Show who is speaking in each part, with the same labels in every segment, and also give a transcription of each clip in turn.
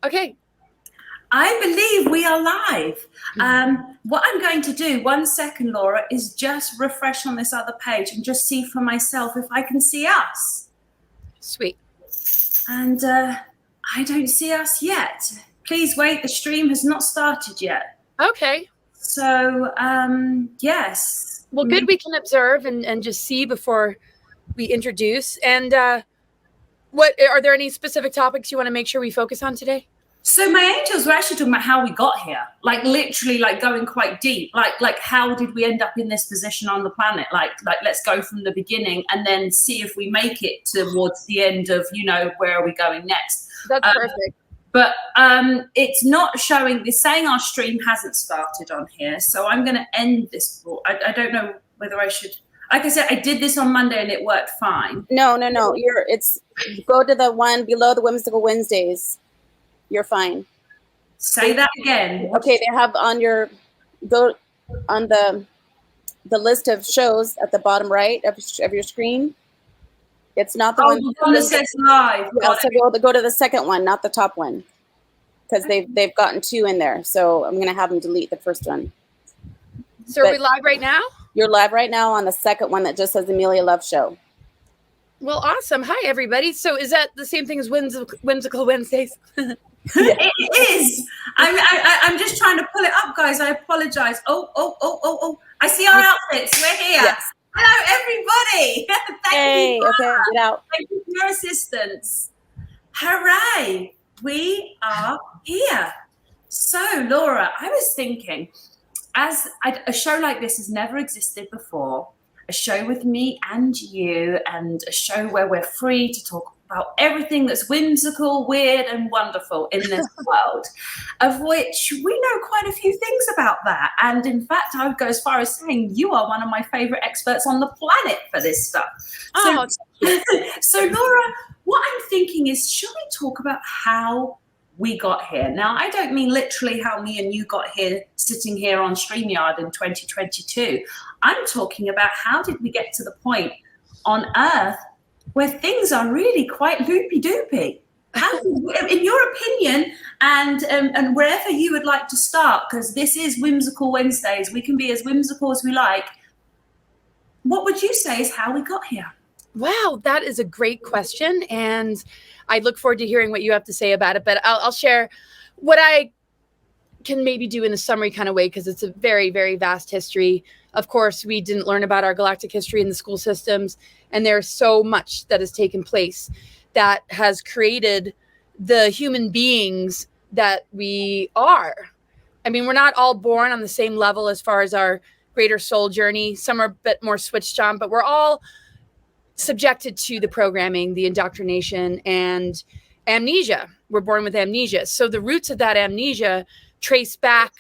Speaker 1: Okay.
Speaker 2: I believe we are live. What I'm going to do, 1 second, Laura, is just refresh on this other page and just see for myself if I can see us.
Speaker 1: Sweet.
Speaker 2: And I don't see us yet. Please wait, the stream has not started yet.
Speaker 1: Okay.
Speaker 2: So, yes.
Speaker 1: Well, good. We can observe and just see before we introduce. And what are there any specific topics you want to make sure we focus on today?
Speaker 2: So my angels were actually talking about how we got here, like literally like going quite deep, like how did we end up in this position on the planet? Like let's go from the beginning and then see if we make it towards the end of, where are we going next?
Speaker 1: That's perfect.
Speaker 2: But it's not showing, it's saying our stream hasn't started on here. So I'm going to end this. I don't know whether I should, like I said, I did this on Monday and it worked fine.
Speaker 3: No. Go to the one below the Whimsical Wednesdays. You're fine.
Speaker 2: Say that again.
Speaker 3: Okay, they have go on the list of shows at the bottom right of your screen. It's not the one.
Speaker 2: The one that says live.
Speaker 3: Yeah, so go to the second one, not the top one, because they've gotten 2 in there. So I'm gonna have them delete the first one.
Speaker 1: So are we live right now?
Speaker 3: You're live right now on the second one that just says Amelia Love Show.
Speaker 1: Well, awesome. Hi, everybody. So is that the same thing as Whimsical Wednesdays?
Speaker 2: It is. I'm just trying to pull it up, guys. I apologize. Oh. I see our outfits. We're here.
Speaker 3: Yes.
Speaker 2: Hello, everybody.
Speaker 3: Thank you. Okay, get out.
Speaker 2: Thank you for your assistance. Hooray. We are here. So, Laura, I was thinking, a show like this has never existed before. A show with me and you, and a show where we're free to talk about everything that's whimsical, weird, and wonderful in this world, of which we know quite a few things about that. And in fact, I would go as far as saying you are one of my favorite experts on the planet for this stuff. So Laura, what I'm thinking is, should we talk about how we got here? Now, I don't mean literally how me and you got here, sitting here on StreamYard in 2022. I'm talking about how did we get to the point on Earth where things are really quite loopy-doopy. In your opinion, and wherever you would like to start, because this is Whimsical Wednesdays, we can be as whimsical as we like. What would you say is how we got here?
Speaker 1: Wow, that is a great question. And I look forward to hearing what you have to say about it. But I'll share what I can maybe do in a summary kind of way, because it's a very, very vast history. Of course, we didn't learn about our galactic history in the school systems. And there's so much that has taken place that has created the human beings that we are. I mean, we're not all born on the same level as far as our greater soul journey. Some are a bit more switched on, but we're all subjected to the programming, the indoctrination, and amnesia. We're born with amnesia. So the roots of that amnesia trace back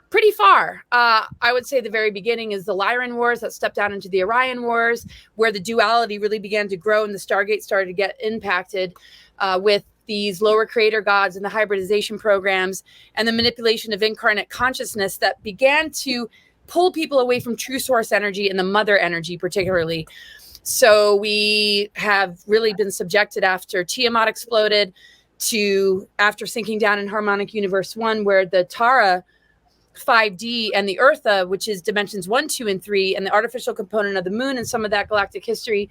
Speaker 1: pretty far. I would say the very beginning is the Lyran Wars that stepped down into the Orion Wars, where the duality really began to grow and the Stargate started to get impacted with these lower creator gods and the hybridization programs and the manipulation of incarnate consciousness that began to pull people away from true source energy and the mother energy particularly. So we have really been subjected after Tiamat exploded to after sinking down in Harmonic Universe 1, where the Tara 5D and the Eartha, which is dimensions 1, 2, and 3, and the artificial component of the moon and some of that galactic history,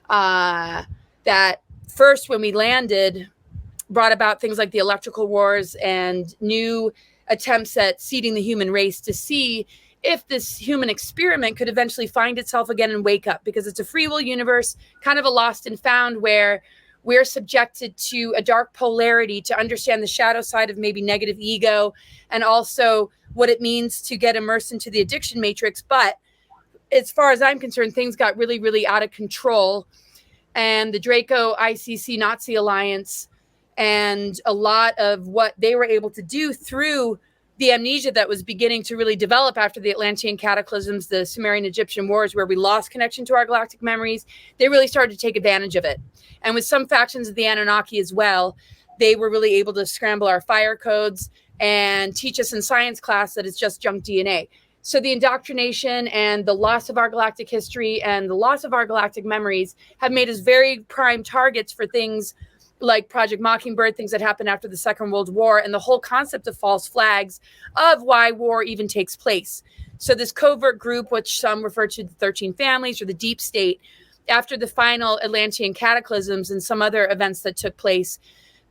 Speaker 1: that first when we landed brought about things like the electrical wars and new attempts at seeding the human race to see if this human experiment could eventually find itself again and wake up, because it's a free will universe, kind of a lost and found, where we're subjected to a dark polarity to understand the shadow side of maybe negative ego and also what it means to get immersed into the addiction matrix. But as far as I'm concerned, things got really, really out of control. And the Draco ICC Nazi alliance and a lot of what they were able to do through the amnesia that was beginning to really develop after the Atlantean cataclysms, the Sumerian Egyptian wars, where we lost connection to our galactic memories, they really started to take advantage of it. And with some factions of the Anunnaki as well, they were really able to scramble our fire codes and teach us in science class that it's just junk DNA. So the indoctrination and the loss of our galactic history and the loss of our galactic memories have made us very prime targets for things like Project Mockingbird, things that happened after the Second World War, and the whole concept of false flags of why war even takes place. So this covert group, which some refer to the 13 families or the deep state, after the final Atlantean cataclysms and some other events that took place,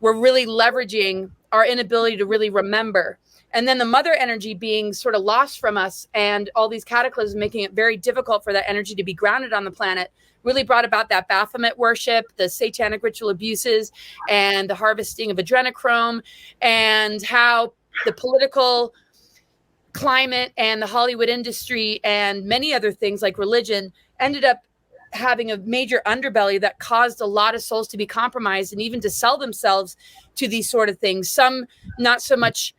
Speaker 1: were really leveraging our inability to really remember. And then the mother energy being sort of lost from us, and all these cataclysms making it very difficult for that energy to be grounded on the planet, really brought about that Baphomet worship, the satanic ritual abuses, and the harvesting of adrenochrome, and how the political climate and the Hollywood industry and many other things like religion ended up having a major underbelly that caused a lot of souls to be compromised and even to sell themselves to these sort of things. Some not so much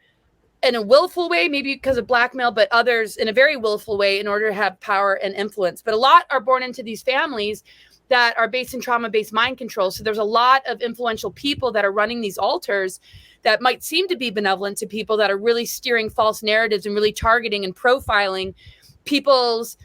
Speaker 1: in a willful way, maybe because of blackmail, but others in a very willful way in order to have power and influence. But a lot are born into these families that are based in trauma-based mind control. So there's a lot of influential people that are running these altars that might seem to be benevolent to people that are really steering false narratives and really targeting and profiling people's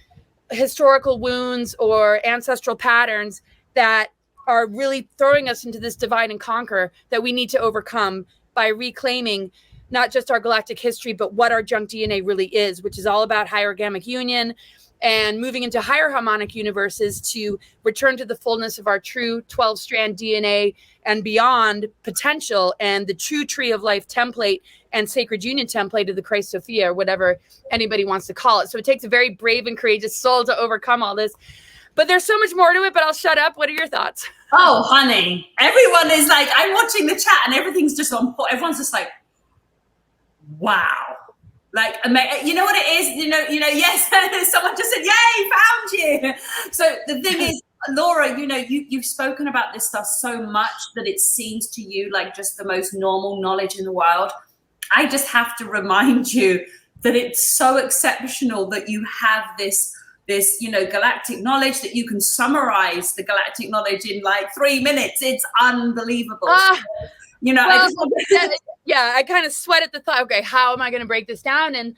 Speaker 1: historical wounds or ancestral patterns that are really throwing us into this divide and conquer that we need to overcome by reclaiming not just our galactic history, but what our junk DNA really is, which is all about higher organic union and moving into higher harmonic universes to return to the fullness of our true 12-strand DNA and beyond potential, and the true tree of life template and sacred union template of the Christ Sophia, or whatever anybody wants to call it. So it takes a very brave and courageous soul to overcome all this. But there's so much more to it, but I'll shut up. What are your thoughts?
Speaker 2: Oh, honey, everyone is like, I'm watching the chat and everything's just on point. Everyone's just like, wow. Like, you know what it is? You know, yes, someone just said, yay, found you. So the thing is, Laura, you've spoken about this stuff so much that it seems to you like just the most normal knowledge in the world. I just have to remind you that it's so exceptional that you have this galactic knowledge, that you can summarize the galactic knowledge in like 3 minutes. It's unbelievable.
Speaker 1: I kind of sweat at the thought, okay, how am I going to break this down? And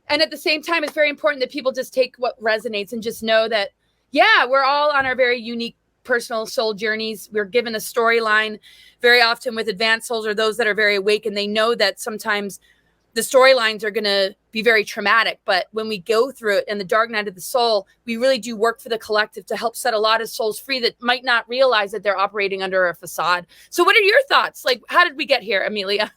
Speaker 1: at the same time, it's very important that people just take what resonates and just know that, yeah, we're all on our very unique personal soul journeys. We're given a storyline very often with advanced souls or those that are very awake, and they know that sometimes the storylines are going to be very traumatic. But when we go through it in the dark night of the soul, we really do work for the collective to help set a lot of souls free that might not realize that they're operating under a facade. So what are your thoughts? Like, how did we get here, Amelia?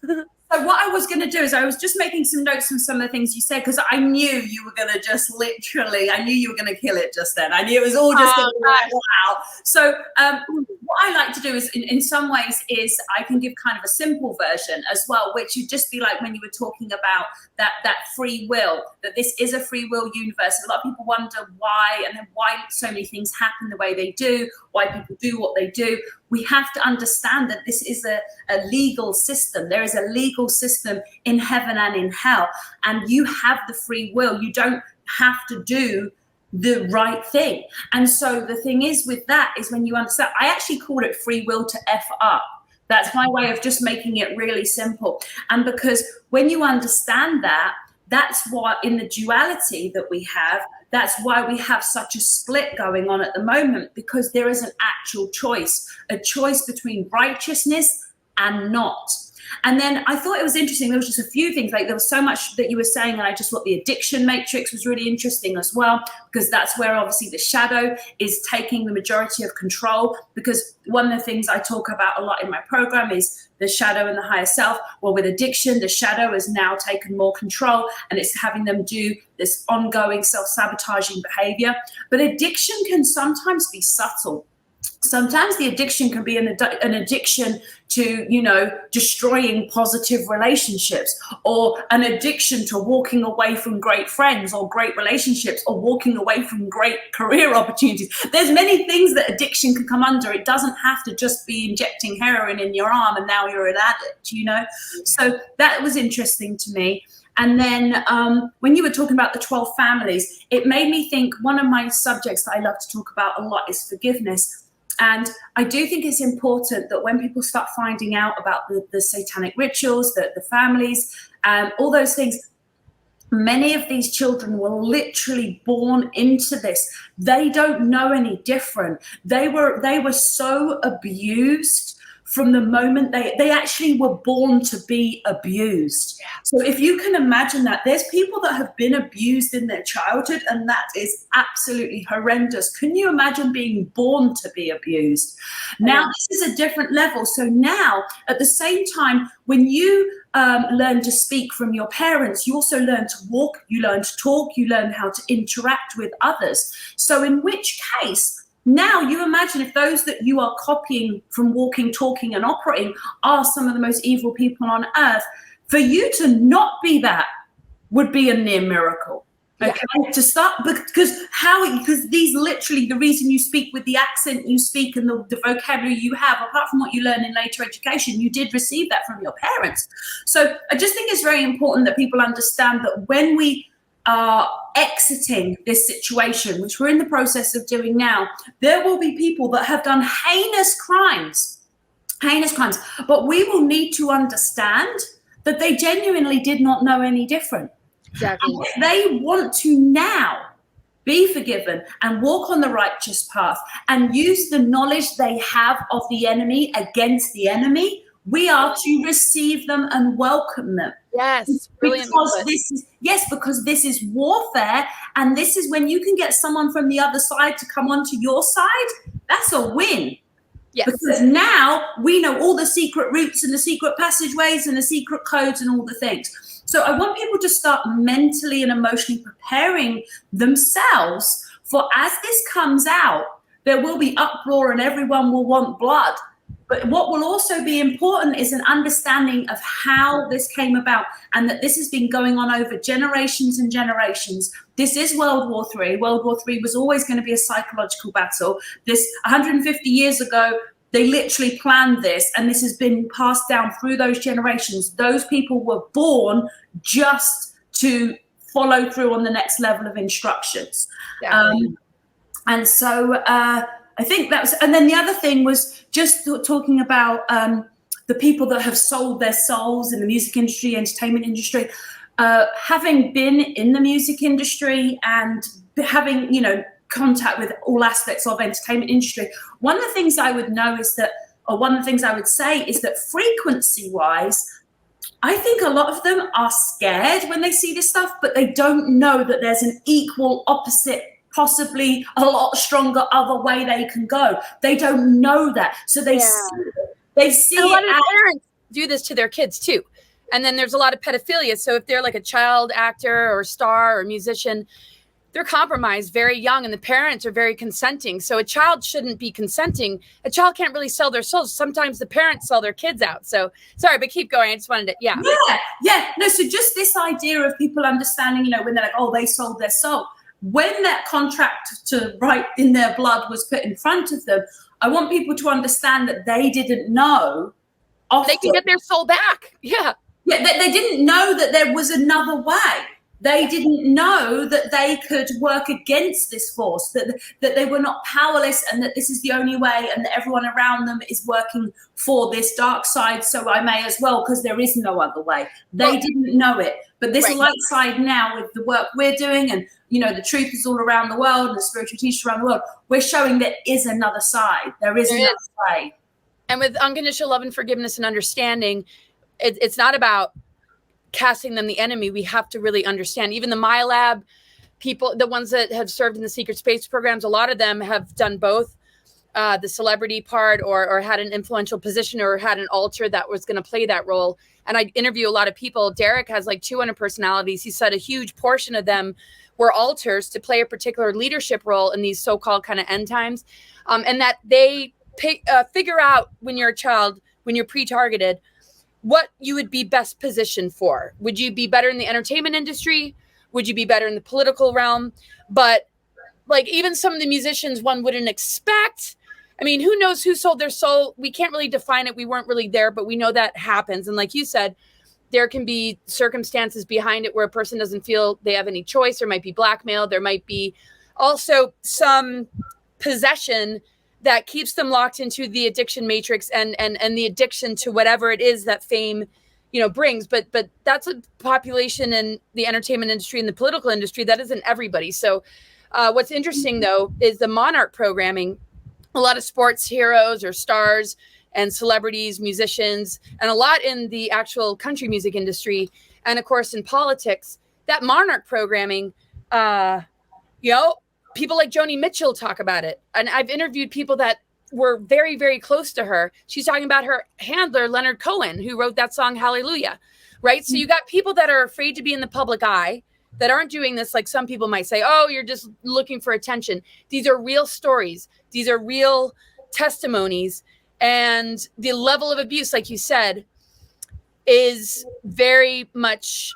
Speaker 2: So what I was going to do is I was just making some notes from some of the things you said, because I knew you were going to just I knew you were going to kill it just then. I knew it was all just going to be like, wow. So what I like to do is in some ways is I can give kind of a simple version as well, which would just be like when you were talking about that free will, that this is a free will universe. A lot of people wonder why, and then why so many things happen the way they do, why people do what they do. We have to understand that this is a legal system. There is a legal system in heaven and in hell, and you have the free will. You don't have to do the right thing. And so the thing is with that is when you understand, I actually call it free will to F up. That's my way of just making it really simple. And because when you understand that, that's why in the duality that we have, that's why we have such a split going on at the moment, because there is an actual choice, a choice between righteousness and not. And then I thought it was interesting. There was just a few things, like there was so much that you were saying, and I just thought the addiction matrix was really interesting as well, because that's where obviously the shadow is taking the majority of control. Because one of the things I talk about a lot in my program is the shadow and the higher self. Well, with addiction, the shadow has now taken more control, and it's having them do this ongoing self-sabotaging behavior. But addiction can sometimes be subtle. Sometimes the addiction can be an addiction to, destroying positive relationships, or an addiction to walking away from great friends or great relationships, or walking away from great career opportunities. There's many things that addiction can come under. It doesn't have to just be injecting heroin in your arm and now you're an addict, So that was interesting to me. And then when you were talking about the 12 families, it made me think one of my subjects that I love to talk about a lot is forgiveness. And I do think it's important that when people start finding out about the satanic rituals, the families, all those things, many of these children were literally born into this. They don't know any different. They were so abused from the moment they actually were born to be abused. So if you can imagine that, there's people that have been abused in their childhood, and that is absolutely horrendous. Can you imagine being born to be abused? Now, this is a different level. So now, at the same time, when you learn to speak from your parents, you also learn to walk, you learn to talk, you learn how to interact with others. So in which case, now you imagine if those that you are copying from walking, talking, and operating are some of the most evil people on earth, for you to not be that would be a near miracle. Okay, to start, because these literally, the reason you speak with the accent you speak and the vocabulary you have, apart from what you learn in later education, you did receive that from your parents. So I just think it's very important that people understand that when we are exiting this situation, which we're in the process of doing now, there will be people that have done heinous crimes, but we will need to understand that they genuinely did not know any different.
Speaker 1: Exactly.
Speaker 2: And if they want to now be forgiven and walk on the righteous path and use the knowledge they have of the enemy against the enemy, we are to receive them and welcome them.
Speaker 1: Yes, brilliant.
Speaker 2: Because this is warfare, and this is when you can get someone from the other side to come onto your side. That's a win.
Speaker 1: Yes.
Speaker 2: Because now we know all the secret routes and the secret passageways and the secret codes and all the things. So I want people to start mentally and emotionally preparing themselves for, as this comes out, there will be uproar and everyone will want blood. But what will also be important is an understanding of how this came about, and that this has been going on over generations and generations. This is World War III. World War III was always going to be a psychological battle. This 150 years ago, they literally planned this, and this has been passed down through those generations. Those people were born just to follow through on the next level of instructions. And so I think that was, and then the other thing was just talking about the people that have sold their souls in the music industry, entertainment industry. Having been in the music industry and having, contact with all aspects of entertainment industry, one of the things I would know is that, or one of the things I would say is that frequency-wise, I think a lot of them are scared when they see this stuff, but they don't know that there's an equal opposite, possibly a lot stronger other way they can go. They don't know that. So they see
Speaker 1: and a lot of parents do this to their kids too. And then there's a lot of pedophilia. So if they're like a child actor or star or musician, they're compromised very young, and the parents are very consenting. So a child shouldn't be consenting. A child can't really sell their souls. Sometimes the parents sell their kids out. So sorry, but keep going. I just wanted to,
Speaker 2: No, so just this idea of people understanding, when they're like, oh, they sold their soul. When that contract to write in their blood was put in front of them, I want people to understand that they didn't know.
Speaker 1: They can get their soul back. Yeah,
Speaker 2: they didn't know that there was another way. They didn't know that they could work against this force, that they were not powerless, and that this is the only way, and that everyone around them is working for this dark side, so I may as well, because there is no other way. They didn't know it. But this light side now, with the work we're doing, and the truth is all around the world, and the spiritual teachers around the world, we're showing there is another side. There is another way. And
Speaker 1: with unconditional love and forgiveness and understanding, it's not about casting them the enemy. We have to really understand. Even the MyLab people, the ones that have served in the secret space programs, a lot of them have done both the celebrity part or had an influential position or had an altar that was going to play that role. And I interview a lot of people. Derek has like 200 personalities. He said a huge portion of them were altars to play a particular leadership role in these so-called kind of end times. And that they figure out when you're a child, when you're pre-targeted, what you would be best positioned for. Would you be better in the entertainment industry? Would you be better in the political realm? But like even some of the musicians one wouldn't expect. I mean, who knows who sold their soul? We can't really define it. We weren't really there, but we know that happens. And like you said, there can be circumstances behind it where a person doesn't feel they have any choice. There might be blackmail. There might be also some possession that keeps them locked into the addiction matrix and the addiction to whatever it is that fame, brings. But that's a population in the entertainment industry and the political industry. That isn't everybody. So what's interesting, though, is the Monarch programming. A lot of sports heroes or stars, and celebrities, musicians, and a lot in the actual country music industry. And of course, in politics, that monarch programming, people like Joni Mitchell talk about it. And I've interviewed people that were very, very close to her. She's talking about her handler, Leonard Cohen, who wrote that song, Hallelujah, right? So you got people that are afraid to be in the public eye that aren't doing this like some people might say, oh, you're just looking for attention. These are real stories. These are real testimonies. And the level of abuse, like you said, is very much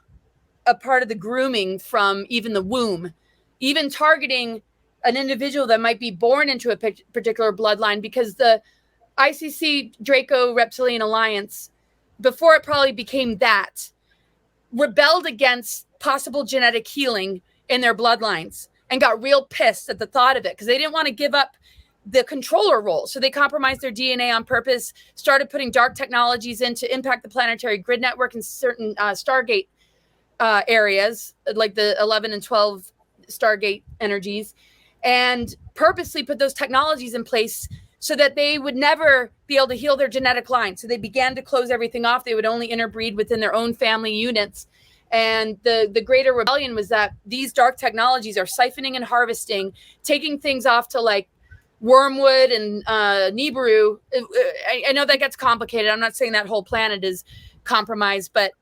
Speaker 1: a part of the grooming from even the womb, even targeting an individual that might be born into a particular bloodline, because the ICC Draco Reptilian Alliance, before it probably became that, rebelled against possible genetic healing in their bloodlines and got real pissed at the thought of it because they didn't want to give up the controller role. So they compromised their DNA on purpose, started putting dark technologies in to impact the planetary grid network in certain Stargate areas, like the 11 and 12 Stargate energies, and purposely put those technologies in place so that they would never be able to heal their genetic line. So they began to close everything off. They would only interbreed within their own family units. And the greater rebellion was that these dark technologies are siphoning and harvesting, taking things off to like wormwood and Nibiru. I know that gets complicated. I'm not saying that whole planet is compromised, but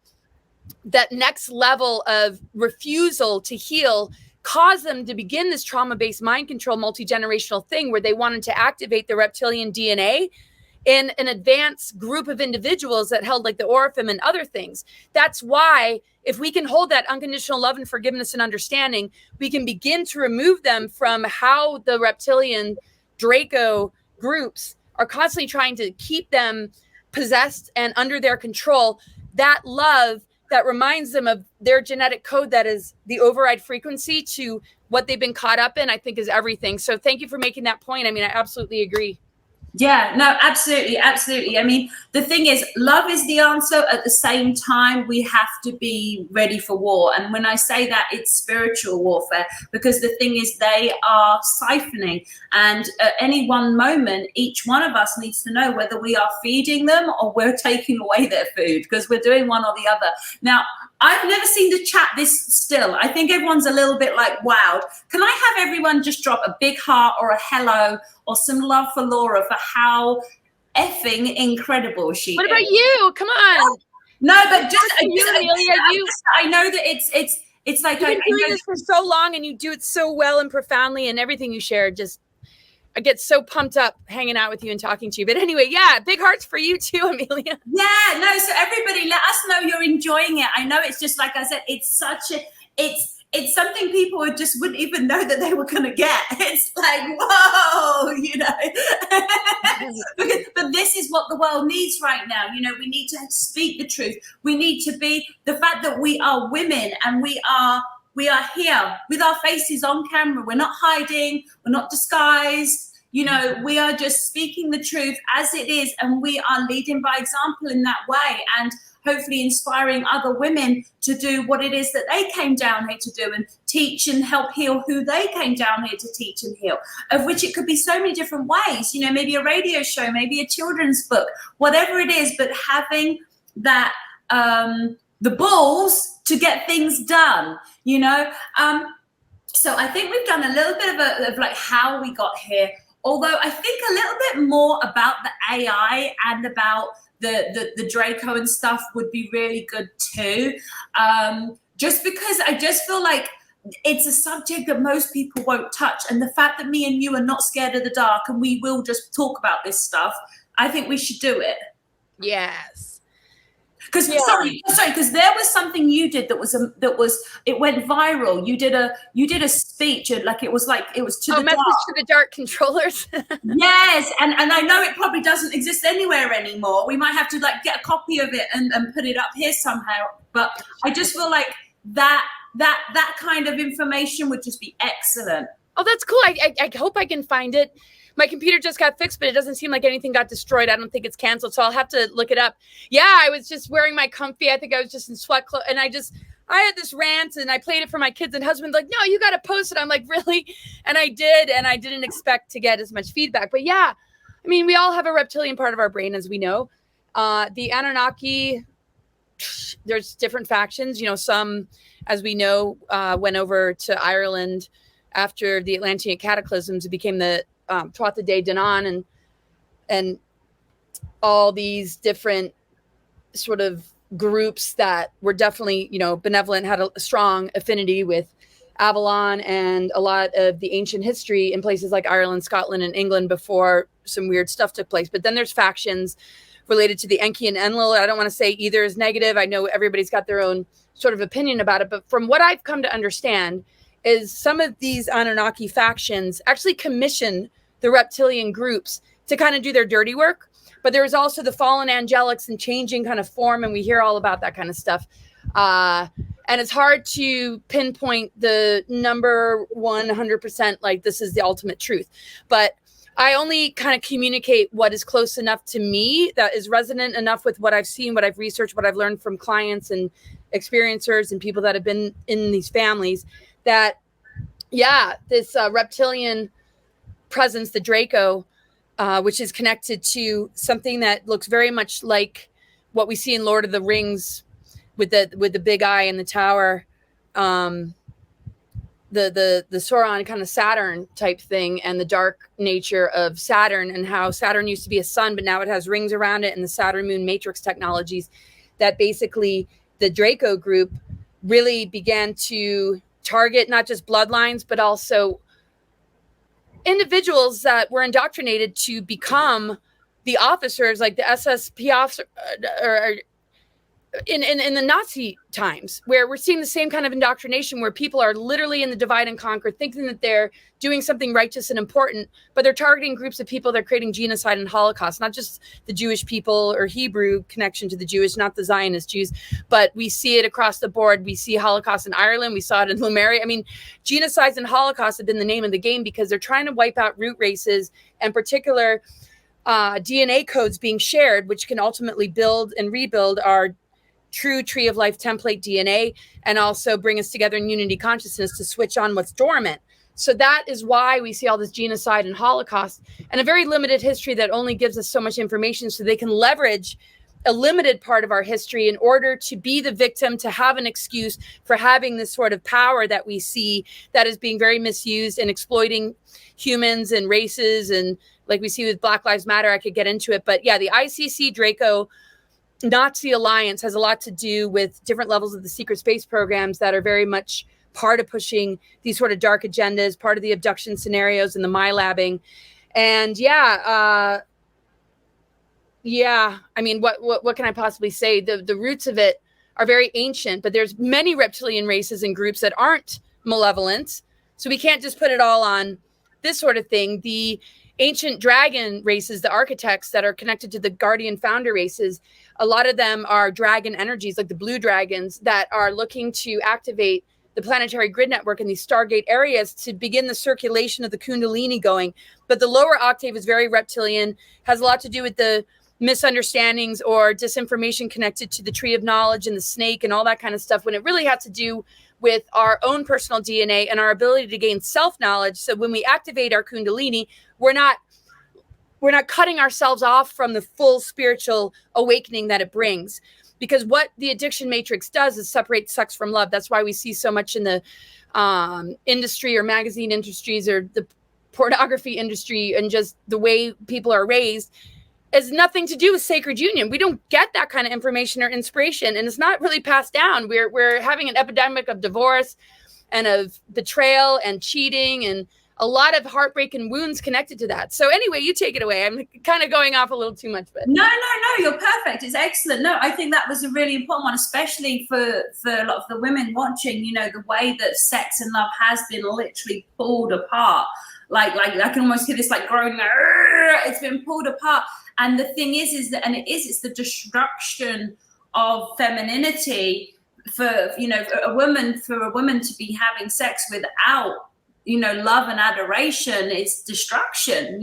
Speaker 1: that next level of refusal to heal caused them to begin this trauma-based mind control multi-generational thing where they wanted to activate the reptilian DNA in an advanced group of individuals that held like the Orphan and other things. That's why if we can hold that unconditional love and forgiveness and understanding, we can begin to remove them from how the reptilian Draco groups are constantly trying to keep them possessed and under their control. That love that reminds them of their genetic code that is the override frequency to what they've been caught up in, I think is everything. So thank you for making that point. I mean, I absolutely agree.
Speaker 2: Yeah, no, absolutely, absolutely. I mean, the thing is, love is the answer. At the same time, we have to be ready for war. And when I say that, it's spiritual warfare, because the thing is, they are siphoning. And at any one moment, each one of us needs to know whether we are feeding them or we're taking away their food, because we're doing one or the other. Now, I've never seen the chat this still. I think everyone's a little bit like wowed. Can I have everyone just drop a big heart or a hello or some love for Laura for how effing incredible she is?
Speaker 1: What about you? Come on.
Speaker 2: No, but just
Speaker 1: you, Amelia,
Speaker 2: I know that it's like
Speaker 1: you've been doing this for so long and you do it so well and profoundly, and everything you share just, I get so pumped up hanging out with you and talking to you. But anyway, yeah, big hearts for you too, Amelia.
Speaker 2: Yeah, no, so everybody let us know you're enjoying it. I know it's just, like I said, it's such a, it's something people wouldn't even know that they were going to get. It's like, whoa, you know. But this is what the world needs right now. You know, we need to speak the truth. We need to be, the fact that we are women and we are here with our faces on camera. We're not hiding. We're not disguised. You know, we are just speaking the truth as it is. And we are leading by example in that way. And hopefully inspiring other women to do what it is that they came down here to do and teach and help heal who they came down here to teach and heal, of which it could be so many different ways, you know, maybe a radio show, maybe a children's book, whatever it is, but having that, the balls to get things done, you know. So I think we've done a little bit of like how we got here, although I think a little bit more about the AI and about the Draco and stuff would be really good too. Just because I just feel like it's a subject that most people won't touch. And the fact that me and you are not scared of the dark and we will just talk about this stuff, I think we should do it.
Speaker 1: Yes.
Speaker 2: Because sorry, because there was something you did that was it went viral. You did a speech, and like it was to the
Speaker 1: message
Speaker 2: dark.
Speaker 1: to the dark controllers.
Speaker 2: Yes, and I know it probably doesn't exist anywhere anymore. We might have to like get a copy of it and put it up here somehow. But I just feel like that kind of information would just be excellent.
Speaker 1: Oh, that's cool. I hope I can find it. My computer just got fixed, but it doesn't seem like anything got destroyed. I don't think it's canceled, so I'll have to look it up. Yeah, I was just wearing my comfy. I think I was just in sweat clothes, and I had this rant, and I played it for my kids and husband. Like, no, you got to post it. I'm like, really? And I did, and I didn't expect to get as much feedback. But yeah, I mean, we all have a reptilian part of our brain, as we know. The Anunnaki, there's different factions. You know, some, as we know, went over to Ireland after the Atlantean cataclysms. It became the Tuatha De Danann and all these different sort of groups that were definitely, you know, benevolent, had a strong affinity with Avalon and a lot of the ancient history in places like Ireland, Scotland, and England before some weird stuff took place. But then there's factions related to the Enki and Enlil. I don't want to say either is negative. I know everybody's got their own sort of opinion about it. But from what I've come to understand is some of these Anunnaki factions actually commission the reptilian groups to kind of do their dirty work. But there's also the fallen angelics and changing kind of form. And we hear all about that kind of stuff. And it's hard to pinpoint the number 100%, like this is the ultimate truth. But I only kind of communicate what is close enough to me, that is resonant enough with what I've seen, what I've researched, what I've learned from clients and experiencers and people that have been in these families, that, yeah, this reptilian presence, the Draco, which is connected to something that looks very much like what we see in Lord of the Rings with the big eye in the tower, the Sauron kind of Saturn type thing, and the dark nature of Saturn, and how Saturn used to be a sun, but now it has rings around it, and the Saturn moon matrix technologies, that basically the Draco group really began to target not just bloodlines, but also individuals that were indoctrinated to become the officers, like the SSP officer, or in the Nazi times, where we're seeing the same kind of indoctrination, where people are literally in the divide and conquer, thinking that they're doing something righteous and important, but they're targeting groups of people. They're creating genocide and Holocaust, not just the Jewish people or Hebrew connection to the Jewish, not the Zionist Jews, but we see it across the board. We see Holocaust in Ireland. We saw it in Lemuria. I mean, genocides and Holocaust have been the name of the game because they're trying to wipe out root races and particular DNA codes being shared, which can ultimately build and rebuild our true tree of life template DNA, and also bring us together in unity consciousness to switch on what's dormant. So that is why we see all this genocide and Holocaust, and a very limited history that only gives us so much information, so they can leverage a limited part of our history in order to be the victim, to have an excuse for having this sort of power that we see that is being very misused and exploiting humans and races. And like we see with Black Lives Matter, I could get into it. But yeah, the ICC Draco Nazi alliance has a lot to do with different levels of the secret space programs that are very much part of pushing these sort of dark agendas, part of the abduction scenarios and the MyLabbing. And I mean, what can I possibly say? The roots of it are very ancient, but there's many reptilian races and groups that aren't malevolent. So we can't just put it all on this sort of thing. The ancient dragon races, the architects that are connected to the guardian founder races, a lot of them are dragon energies, like the blue dragons, that are looking to activate the planetary grid network in these Stargate areas to begin the circulation of the Kundalini going. But the lower octave is very reptilian, has a lot to do with the misunderstandings or disinformation connected to the tree of knowledge and the snake and all that kind of stuff, when it really has to do with our own personal DNA and our ability to gain self-knowledge. So when we activate our Kundalini, we're not cutting ourselves off from the full spiritual awakening that it brings. Because what the addiction matrix does is separate sex from love. That's why we see so much in the industry or magazine industries or the pornography industry, and just the way people are raised has nothing to do with sacred union. We don't get that kind of information or inspiration, and it's not really passed down. We're having an epidemic of divorce and of betrayal and cheating, and a lot of heartbreak and wounds connected to that. So anyway, you take it away. I'm kind of going off a little too much, but
Speaker 2: no, you're perfect. It's excellent. No, I think that was a really important one, especially for a lot of the women watching. You know, the way that sex and love has been literally pulled apart. Like I can almost hear this like groaning. It's been pulled apart. And the thing is that, and it's the destruction of femininity for a woman to be having sex without love and adoration is destruction,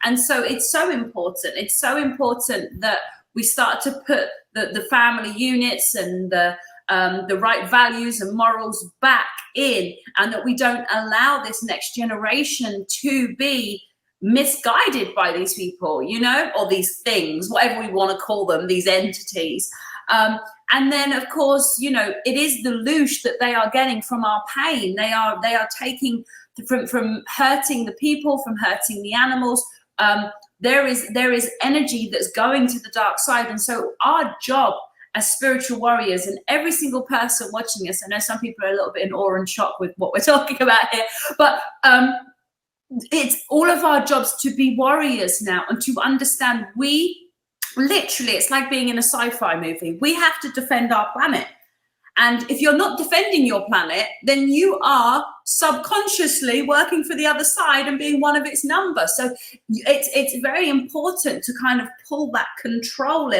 Speaker 2: and so it's so important. It's so important that we start to put the family units and the right values and morals back in, and that we don't allow this next generation to be misguided by these people, you know, or these things, whatever we want to call them, these entities. And then, of course, you know, it is the loosh that they are getting from our pain. They are taking from hurting the people, from hurting the animals. There is energy that's going to the dark side. And so our job as spiritual warriors, and every single person watching us, I know some people are a little bit in awe and shock with what we're talking about here, but it's all of our jobs to be warriors now, and to understand we literally, it's like being in a sci-fi movie. We have to defend our planet. And if you're not defending your planet, then you are subconsciously working for the other side and being one of its number. So it's very important to kind of pull that control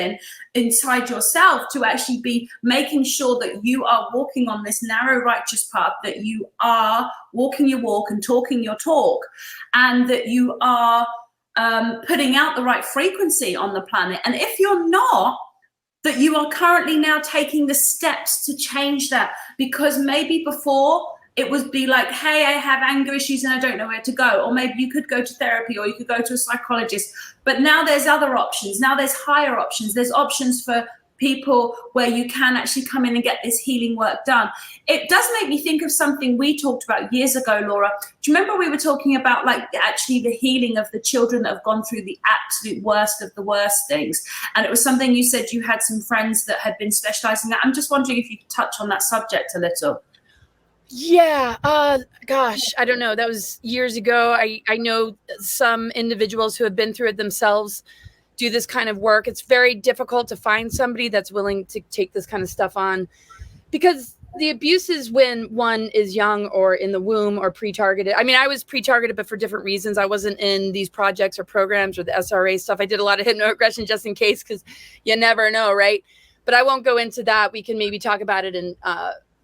Speaker 2: inside yourself, to actually be making sure that you are walking on this narrow, righteous path, that you are walking your walk and talking your talk, and that you are putting out the right frequency on the planet. And if you're not, that you are currently now taking the steps to change that, because maybe before it would be like, hey, I have anger issues and I don't know where to go. Or maybe you could go to therapy, or you could go to a psychologist. But now there's other options. Now there's higher options. There's options for people where you can actually come in and get this healing work done. It does make me think of something we talked about years ago, Laura. Do you remember we were talking about, like, actually the healing of the children that have gone through the absolute worst of the worst things? And it was something you said you had some friends that had been specializing in that. I'm just wondering if you could touch on that subject a little.
Speaker 1: Yeah. Gosh, I don't know. That was years ago. I know some individuals who have been through it themselves do this kind of work. It's very difficult to find somebody that's willing to take this kind of stuff on, because the abuse is when one is young or in the womb or pre-targeted. I mean, I was pre-targeted, but for different reasons. I wasn't in these projects or programs or the SRA stuff. I did a lot of hypnoaggression just in case, because you never know, right? But I won't go into that. We can maybe talk about it in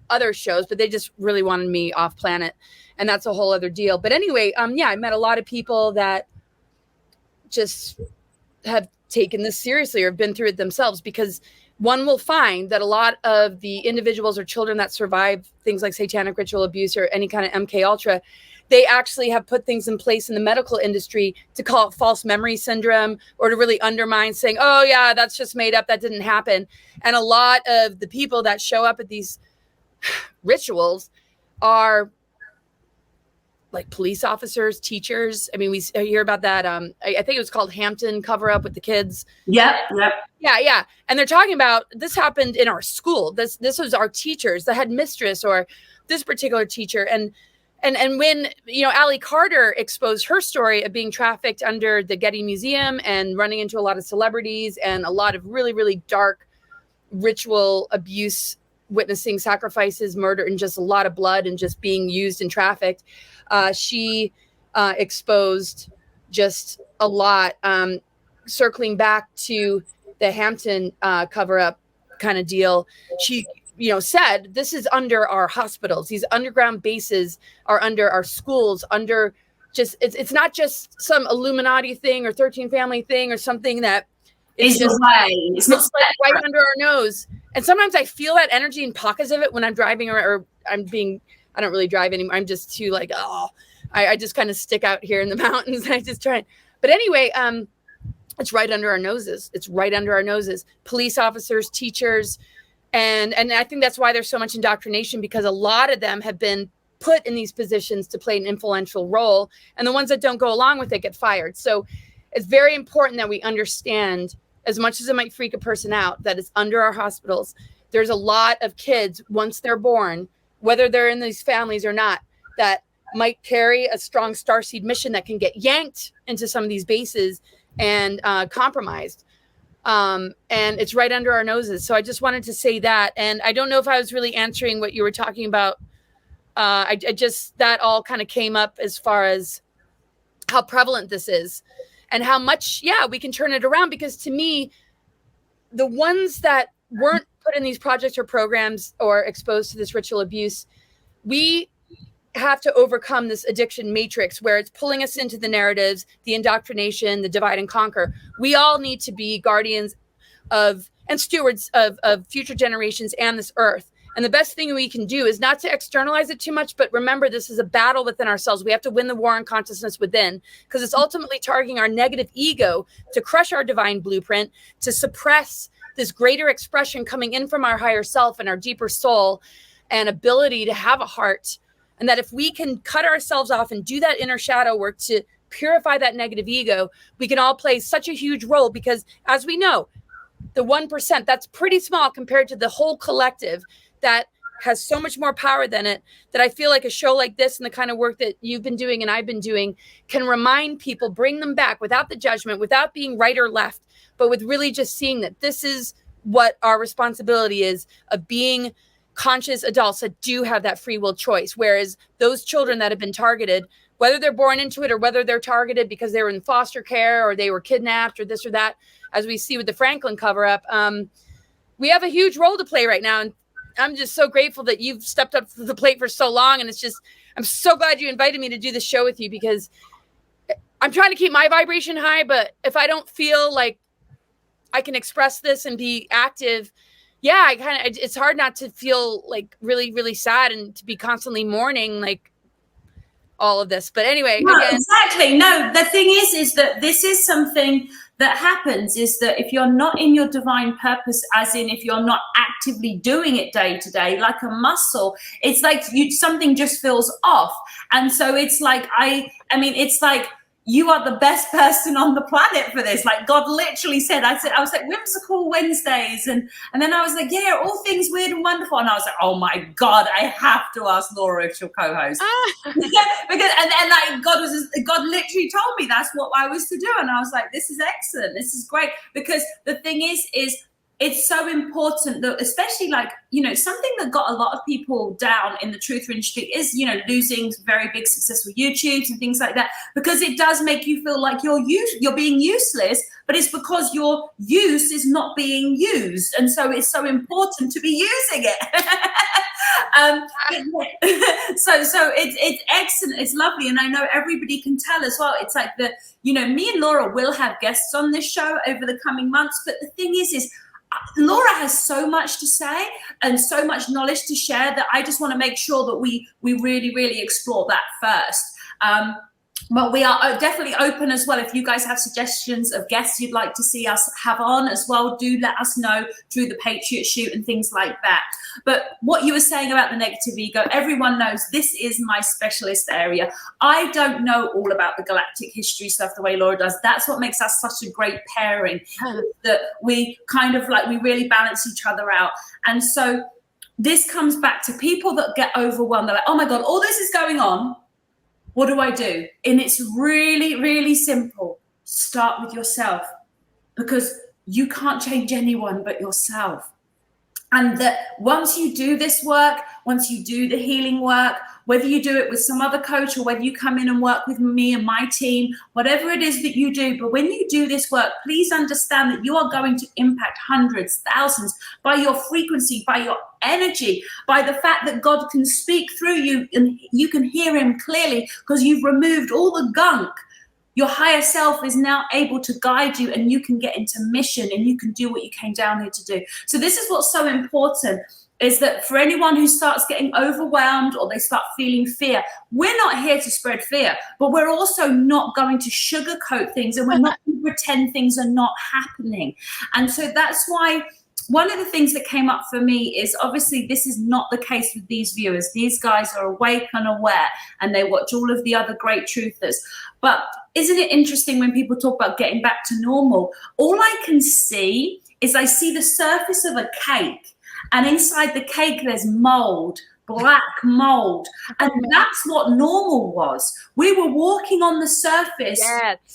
Speaker 1: other shows, but they just really wanted me off planet, and that's a whole other deal. But anyway, yeah, I met a lot of people that just have taken this seriously or have been through it themselves, because one will find that a lot of the individuals or children that survive things like satanic ritual abuse or any kind of MK Ultra, they actually have put things in place in the medical industry to call it false memory syndrome, or to really undermine, saying, oh yeah, that's just made up, that didn't happen. And a lot of the people that show up at these rituals are like police officers, teachers. I mean, we hear about that. I think it was called Hampton cover up with the kids.
Speaker 2: Yep.
Speaker 1: Yeah. And they're talking about, this happened in our school. This was our teachers, the headmistress, or this particular teacher. And when, you know, Allie Carter exposed her story of being trafficked under the Getty Museum and running into a lot of celebrities and a lot of really, really dark ritual abuse, witnessing sacrifices, murder, and just a lot of blood, and just being used and trafficked. She exposed just a lot, circling back to the Hampton cover-up kind of deal. She, you know, said, this is under our hospitals. These underground bases are under our schools, under just, it's not just some Illuminati thing or 13 family thing or something that it's just
Speaker 2: it's not
Speaker 1: like right under our nose. And sometimes I feel that energy in pockets of it when I'm driving, or I don't really drive anymore. I'm just too like, I just kind of stick out here in the mountains. I just try. But anyway, it's right under our noses. It's right under our noses. Police officers, teachers. And I think that's why there's so much indoctrination, because a lot of them have been put in these positions to play an influential role. And the ones that don't go along with it get fired. So it's very important that we understand, as much as it might freak a person out, that it's under our hospitals. There's a lot of kids, once they're born, whether they're in these families or not, that might carry a strong starseed mission that can get yanked into some of these bases and compromised. And it's right under our noses. So I just wanted to say that. And I don't know if I was really answering what you were talking about. I just, that all kind of came up as far as how prevalent this is and how much, we can turn it around. Because to me, the ones that weren't put in these projects or programs or exposed to this ritual abuse, we have to overcome this addiction matrix where it's pulling us into the narratives, the indoctrination, the divide and conquer. We all need to be guardians of and stewards of future generations and this earth. And the best thing we can do is not to externalize it too much, but remember, this is a battle within ourselves. We have to win the war on consciousness within, because it's ultimately targeting our negative ego to crush our divine blueprint, to suppress this greater expression coming in from our higher self and our deeper soul and ability to have a heart. And that if we can cut ourselves off and do that inner shadow work to purify that negative ego, we can all play such a huge role, because as we know, the 1%, that's pretty small compared to the whole collective that has so much more power than it, that I feel like a show like this and the kind of work that you've been doing and I've been doing can remind people, bring them back without the judgment, without being right or left, but with really just seeing that this is what our responsibility is, of being conscious adults that do have that free will choice. Whereas those children that have been targeted, whether they're born into it or whether they're targeted because they were in foster care or they were kidnapped or this or that, as we see with the Franklin cover up, we have a huge role to play right now. And I'm just so grateful that you've stepped up to the plate for so long. And it's just, I'm so glad you invited me to do this show with you, because I'm trying to keep my vibration high. But if I don't feel like I can express this and be active, yeah, it's hard not to feel like really, really sad and to be constantly mourning like all of this. But anyway,
Speaker 2: no,
Speaker 1: again,
Speaker 2: exactly. No, the thing is that this is something that happens, is that if you're not in your divine purpose, as in if you're not actively doing it day to day, like a muscle, it's like something just feels off. And so it's like, I mean, it's like, you are the best person on the planet for this. Like God literally said, I was like, Whimsical Wednesdays. And then I was like, yeah, all things weird and wonderful. And I was like, oh my God, I have to ask Laura if she'll co-host. Because like God literally told me that's what I was to do. And I was like, this is excellent. This is great. Because the thing is it's so important that, especially like, you know, something that got a lot of people down in the truth industry is, you know, losing very big successful YouTubes and things like that, because it does make you feel like you're being useless, but it's because your use is not being used. And so it's so important to be using it. So it's excellent. It's lovely. And I know everybody can tell as well. It's like me and Laura will have guests on this show over the coming months. But the thing is Laura has so much to say and so much knowledge to share that I just want to make sure that we really, really explore that first. But we are definitely open as well. If you guys have suggestions of guests you'd like to see us have on as well, do let us know through the Patriot Shoot and things like that. But what you were saying about the negative ego, everyone knows this is my specialist area. I don't know all about the galactic history stuff the way Laura does. That's what makes us such a great pairing, that we kind of like, we really balance each other out. And so this comes back to people that get overwhelmed. They're like, oh my God, all this is going on. What do I do? And it's really, really simple. Start with yourself, because you can't change anyone but yourself. And that once you do this work, once you do the healing work, whether you do it with some other coach or whether you come in and work with me and my team, whatever it is that you do, but when you do this work, please understand that you are going to impact hundreds, thousands by your frequency, by your energy, by the fact that God can speak through you and you can hear him clearly because you've removed all the gunk. Your higher self is now able to guide you, and you can get into mission and you can do what you came down here to do. So this is what's so important, is that for anyone who starts getting overwhelmed or they start feeling fear, we're not here to spread fear, but we're also not going to sugarcoat things, and we're not going to pretend things are not happening. And so that's why one of the things that came up for me is, obviously this is not the case with these viewers. These guys are awake and aware, and they watch all of the other great truthers. But isn't it interesting when people talk about getting back to normal? All I can see is I see the surface of a cake, and inside the cake there's mold, black mold. And that's what normal was. We were walking on the surface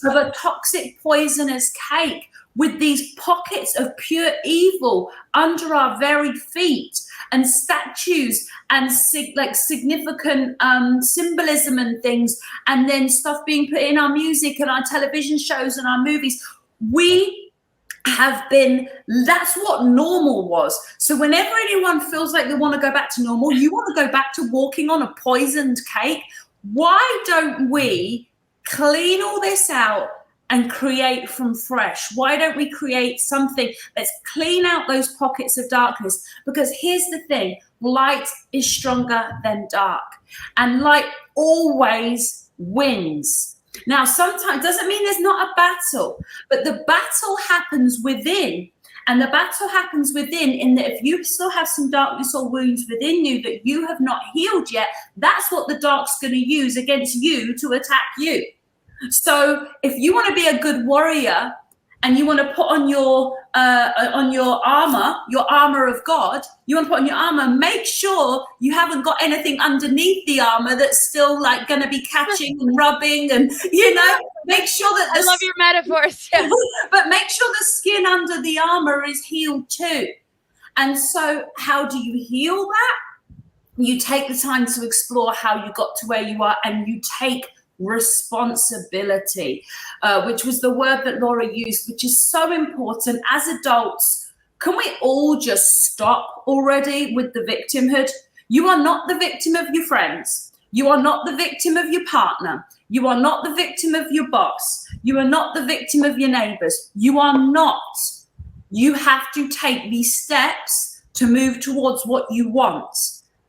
Speaker 2: of a toxic, poisonous cake with these pockets of pure evil under our very feet, and statues and significant symbolism and things, and then stuff being put in our music and our television shows and our movies. That's what normal was. So whenever anyone feels like they want to go back to normal, you want to go back to walking on a poisoned cake. Why don't we clean all this out and create from fresh? Why don't we create something? Let's clean out those pockets of darkness. Because here's the thing, light is stronger than dark, and light always wins. Now, sometimes doesn't mean there's not a battle, but the battle happens within. And the battle happens within, in that if you still have some darkness or wounds within you that you have not healed yet, that's what the dark's going to use against you to attack you. So if you want to be a good warrior and you want to put on your armor of God, you want to put on your armor, make sure you haven't got anything underneath the armor that's still like going to be catching and rubbing, and make sure that
Speaker 1: I love your metaphors. Yeah.
Speaker 2: But make sure the skin under the armor is healed too. And so how do you heal that? You take the time to explore how you got to where you are, and you take responsibility, which was the word that Laura used, which is so important. As adults, can we all just stop already with the victimhood? You are not the victim of your friends. You are not the victim of your partner. You are not the victim of your boss. You are not the victim of your neighbors. You are not. You have to take these steps to move towards what you want.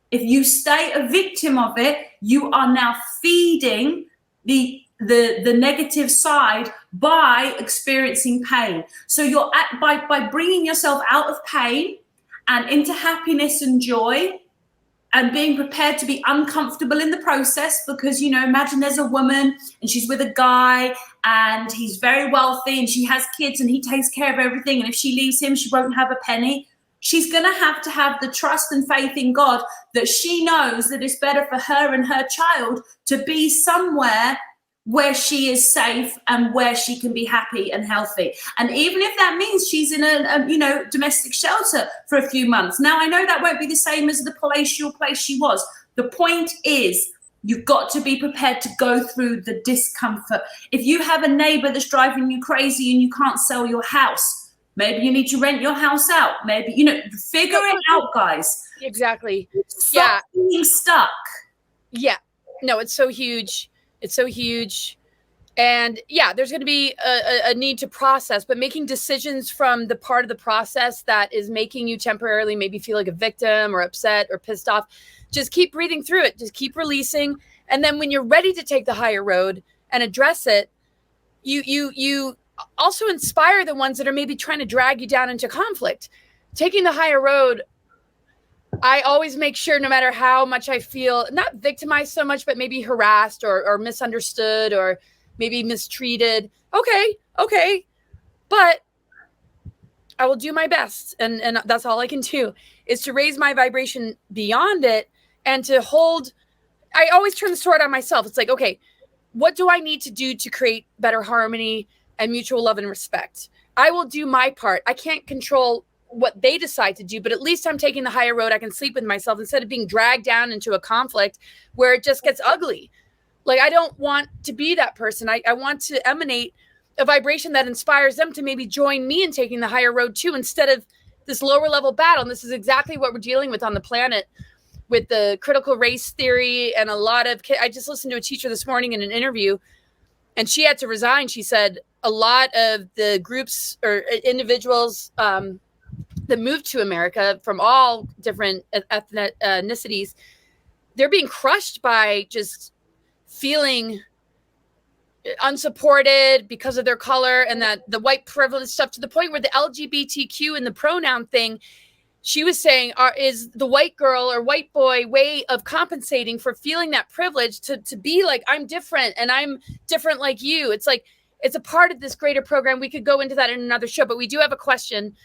Speaker 2: If you stay a victim of it, you are now feeding the negative side by experiencing pain. So you're by bringing yourself out of pain and into happiness and joy, and being prepared to be uncomfortable in the process, because, imagine there's a woman and she's with a guy and he's very wealthy and she has kids and he takes care of everything. And if she leaves him, she won't have a penny. She's going to have the trust and faith in God that she knows that it's better for her and her child to be somewhere where she is safe and where she can be happy and healthy. And even if that means she's in a domestic shelter for a few months. Now, I know that won't be the same as the palatial place she was. The point is, you've got to be prepared to go through the discomfort. If you have a neighbor that's driving you crazy and you can't sell your house, maybe you need to rent your house out. Maybe, figure it out, guys.
Speaker 1: Exactly.
Speaker 2: Stop being stuck.
Speaker 1: Yeah. No, it's so huge. It's so huge. And yeah, there's going to be a need to process, but making decisions from the part of the process that is making you temporarily maybe feel like a victim or upset or pissed off, just keep breathing through it. Just keep releasing. And then when you're ready to take the higher road and address it, you also inspire the ones that are maybe trying to drag you down into conflict. Taking the higher road, I always make sure, no matter how much I feel, not victimized so much, but maybe harassed or misunderstood or maybe mistreated. Okay. But I will do my best. And that's all I can do, is to raise my vibration beyond it and to hold. I always turn the sword on myself. It's like, okay, what do I need to do to create better harmony and mutual love and respect? I will do my part. I can't control what they decide to do, but at least I'm taking the higher road. I can sleep with myself instead of being dragged down into a conflict where it just gets ugly. Like, I don't want to be that person. I want to emanate a vibration that inspires them to maybe join me in taking the higher road too, instead of this lower level battle. And this is exactly what we're dealing with on the planet with the critical race theory. And a lot of I just listened to a teacher this morning in an interview, and she had to resign. She said a lot of the groups or individuals that moved to America from all different ethnicities, they're being crushed by just feeling unsupported because of their color and that the white privilege stuff, to the point where the LGBTQ and the pronoun thing, she was saying, is the white girl or white boy way of compensating for feeling that privilege to be like, I'm different and I'm different like you. It's like, it's a part of this greater program. We could go into that in another show, but we do have a question.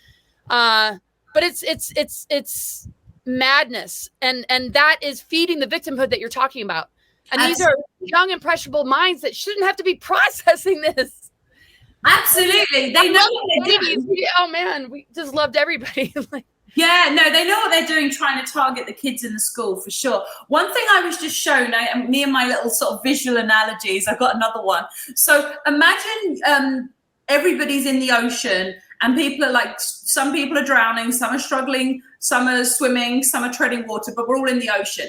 Speaker 1: But it's madness. And that is feeding the victimhood that you're talking about. And these are young, impressionable minds that shouldn't have to be processing this.
Speaker 2: Absolutely. They know what they're doing.
Speaker 1: Oh man, we just loved everybody.
Speaker 2: Yeah, no, they know what they're doing, trying to target the kids in the school, for sure. One thing I was just shown, me and my little sort of visual analogies, I've got another one. So imagine everybody's in the ocean and people are like, some people are drowning, some are struggling, some are swimming, some are treading water, but we're all in the ocean.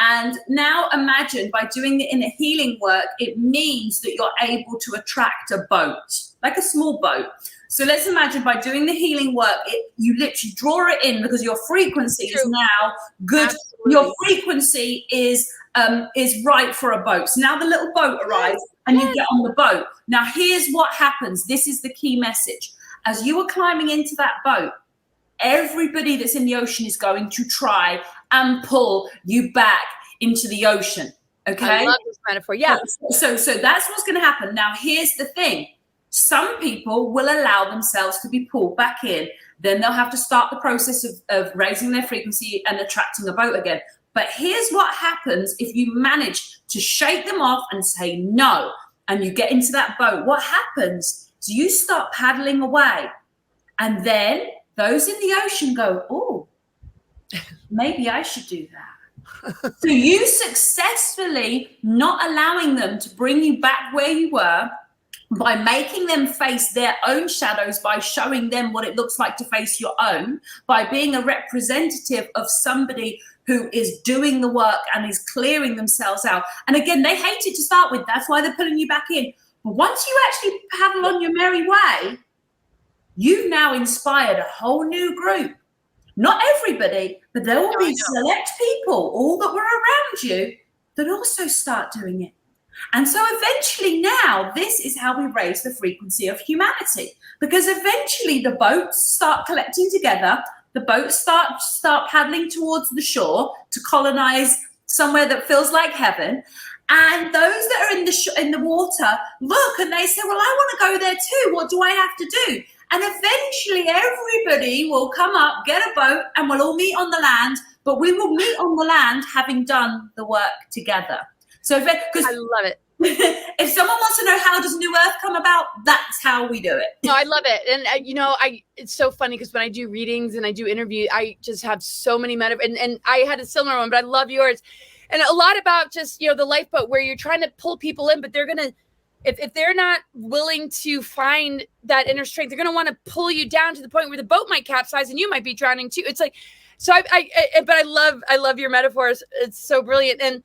Speaker 2: And now imagine, by doing the inner healing work, it means that you're able to attract a boat, like a small boat. So let's imagine by doing the healing work, you literally draw it in because your frequency is now good. Absolutely. Your frequency is right for a boat. So now the little boat arrives and you get on the boat. Now here's what happens. This is the key message. As you are climbing into that boat, everybody that's in the ocean is going to try and pull you back into the ocean. Okay?
Speaker 1: I love this metaphor. Yeah.
Speaker 2: So that's what's going to happen. Now, here's the thing. Some people will allow themselves to be pulled back in. Then they'll have to start the process of raising their frequency and attracting a boat again. But here's what happens if you manage to shake them off and say no, and you get into that boat. What happens is you start paddling away. And then those in the ocean go, oh, maybe I should do that. So you successfully not allowing them to bring you back where you were by making them face their own shadows, by showing them what it looks like to face your own, by being a representative of somebody who is doing the work and is clearing themselves out. And again, they hate it to start with. That's why they're pulling you back in. But once you actually paddle on your merry way, you've now inspired a whole new group. Not everybody, but there will be select people, all that were around you, that also start doing it. And so eventually now, this is how we raise the frequency of humanity. Because eventually the boats start collecting together, the boats start paddling towards the shore to colonize somewhere that feels like heaven. And those that are in the water look and they say, well, I want to go there too. What do I have to do? And eventually everybody will come up, get a boat, and we'll all meet on the land. But we will meet on the land having done the work together. So because I
Speaker 1: love it.
Speaker 2: If someone wants to know how does New Earth come about, that's how we do it.
Speaker 1: No, I love it. And, it's so funny because when I do readings and I do interviews, I just have so many metaphors. And I had a similar one, but I love yours. And a lot about just, the lifeboat where you're trying to pull people in, but they're going to, if they're not willing to find that inner strength, they're going to want to pull you down to the point where the boat might capsize and you might be drowning too. It's like, so but I love your metaphors. It's so brilliant. And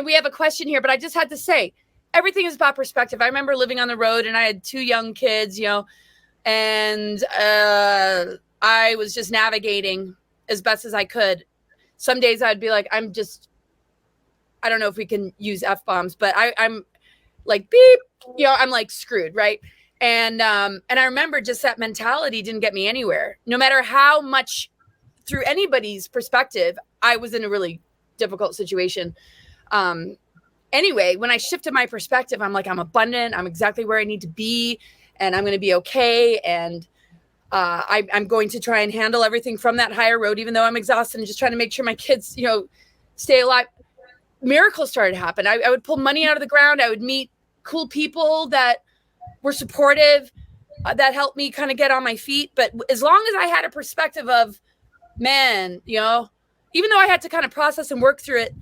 Speaker 1: we have a question here, but I just had to say, everything is about perspective. I remember living on the road and I had 2 young kids, and I was just navigating as best as I could. Some days I'd be like, I don't know if we can use F-bombs, but I'm like, beep, I'm like screwed. Right. And I remember just that mentality didn't get me anywhere. No matter how much through anybody's perspective, I was in a really difficult situation. Anyway, when I shifted my perspective, I'm like, I'm abundant. I'm exactly where I need to be and I'm going to be okay. And I'm going to try and handle everything from that higher road, even though I'm exhausted and just trying to make sure my kids, stay alive. Miracles started to happen. I would pull money out of the ground. I would meet cool people that were supportive, that helped me kind of get on my feet. But as long as I had a perspective of, man, even though I had to kind of process and work through it,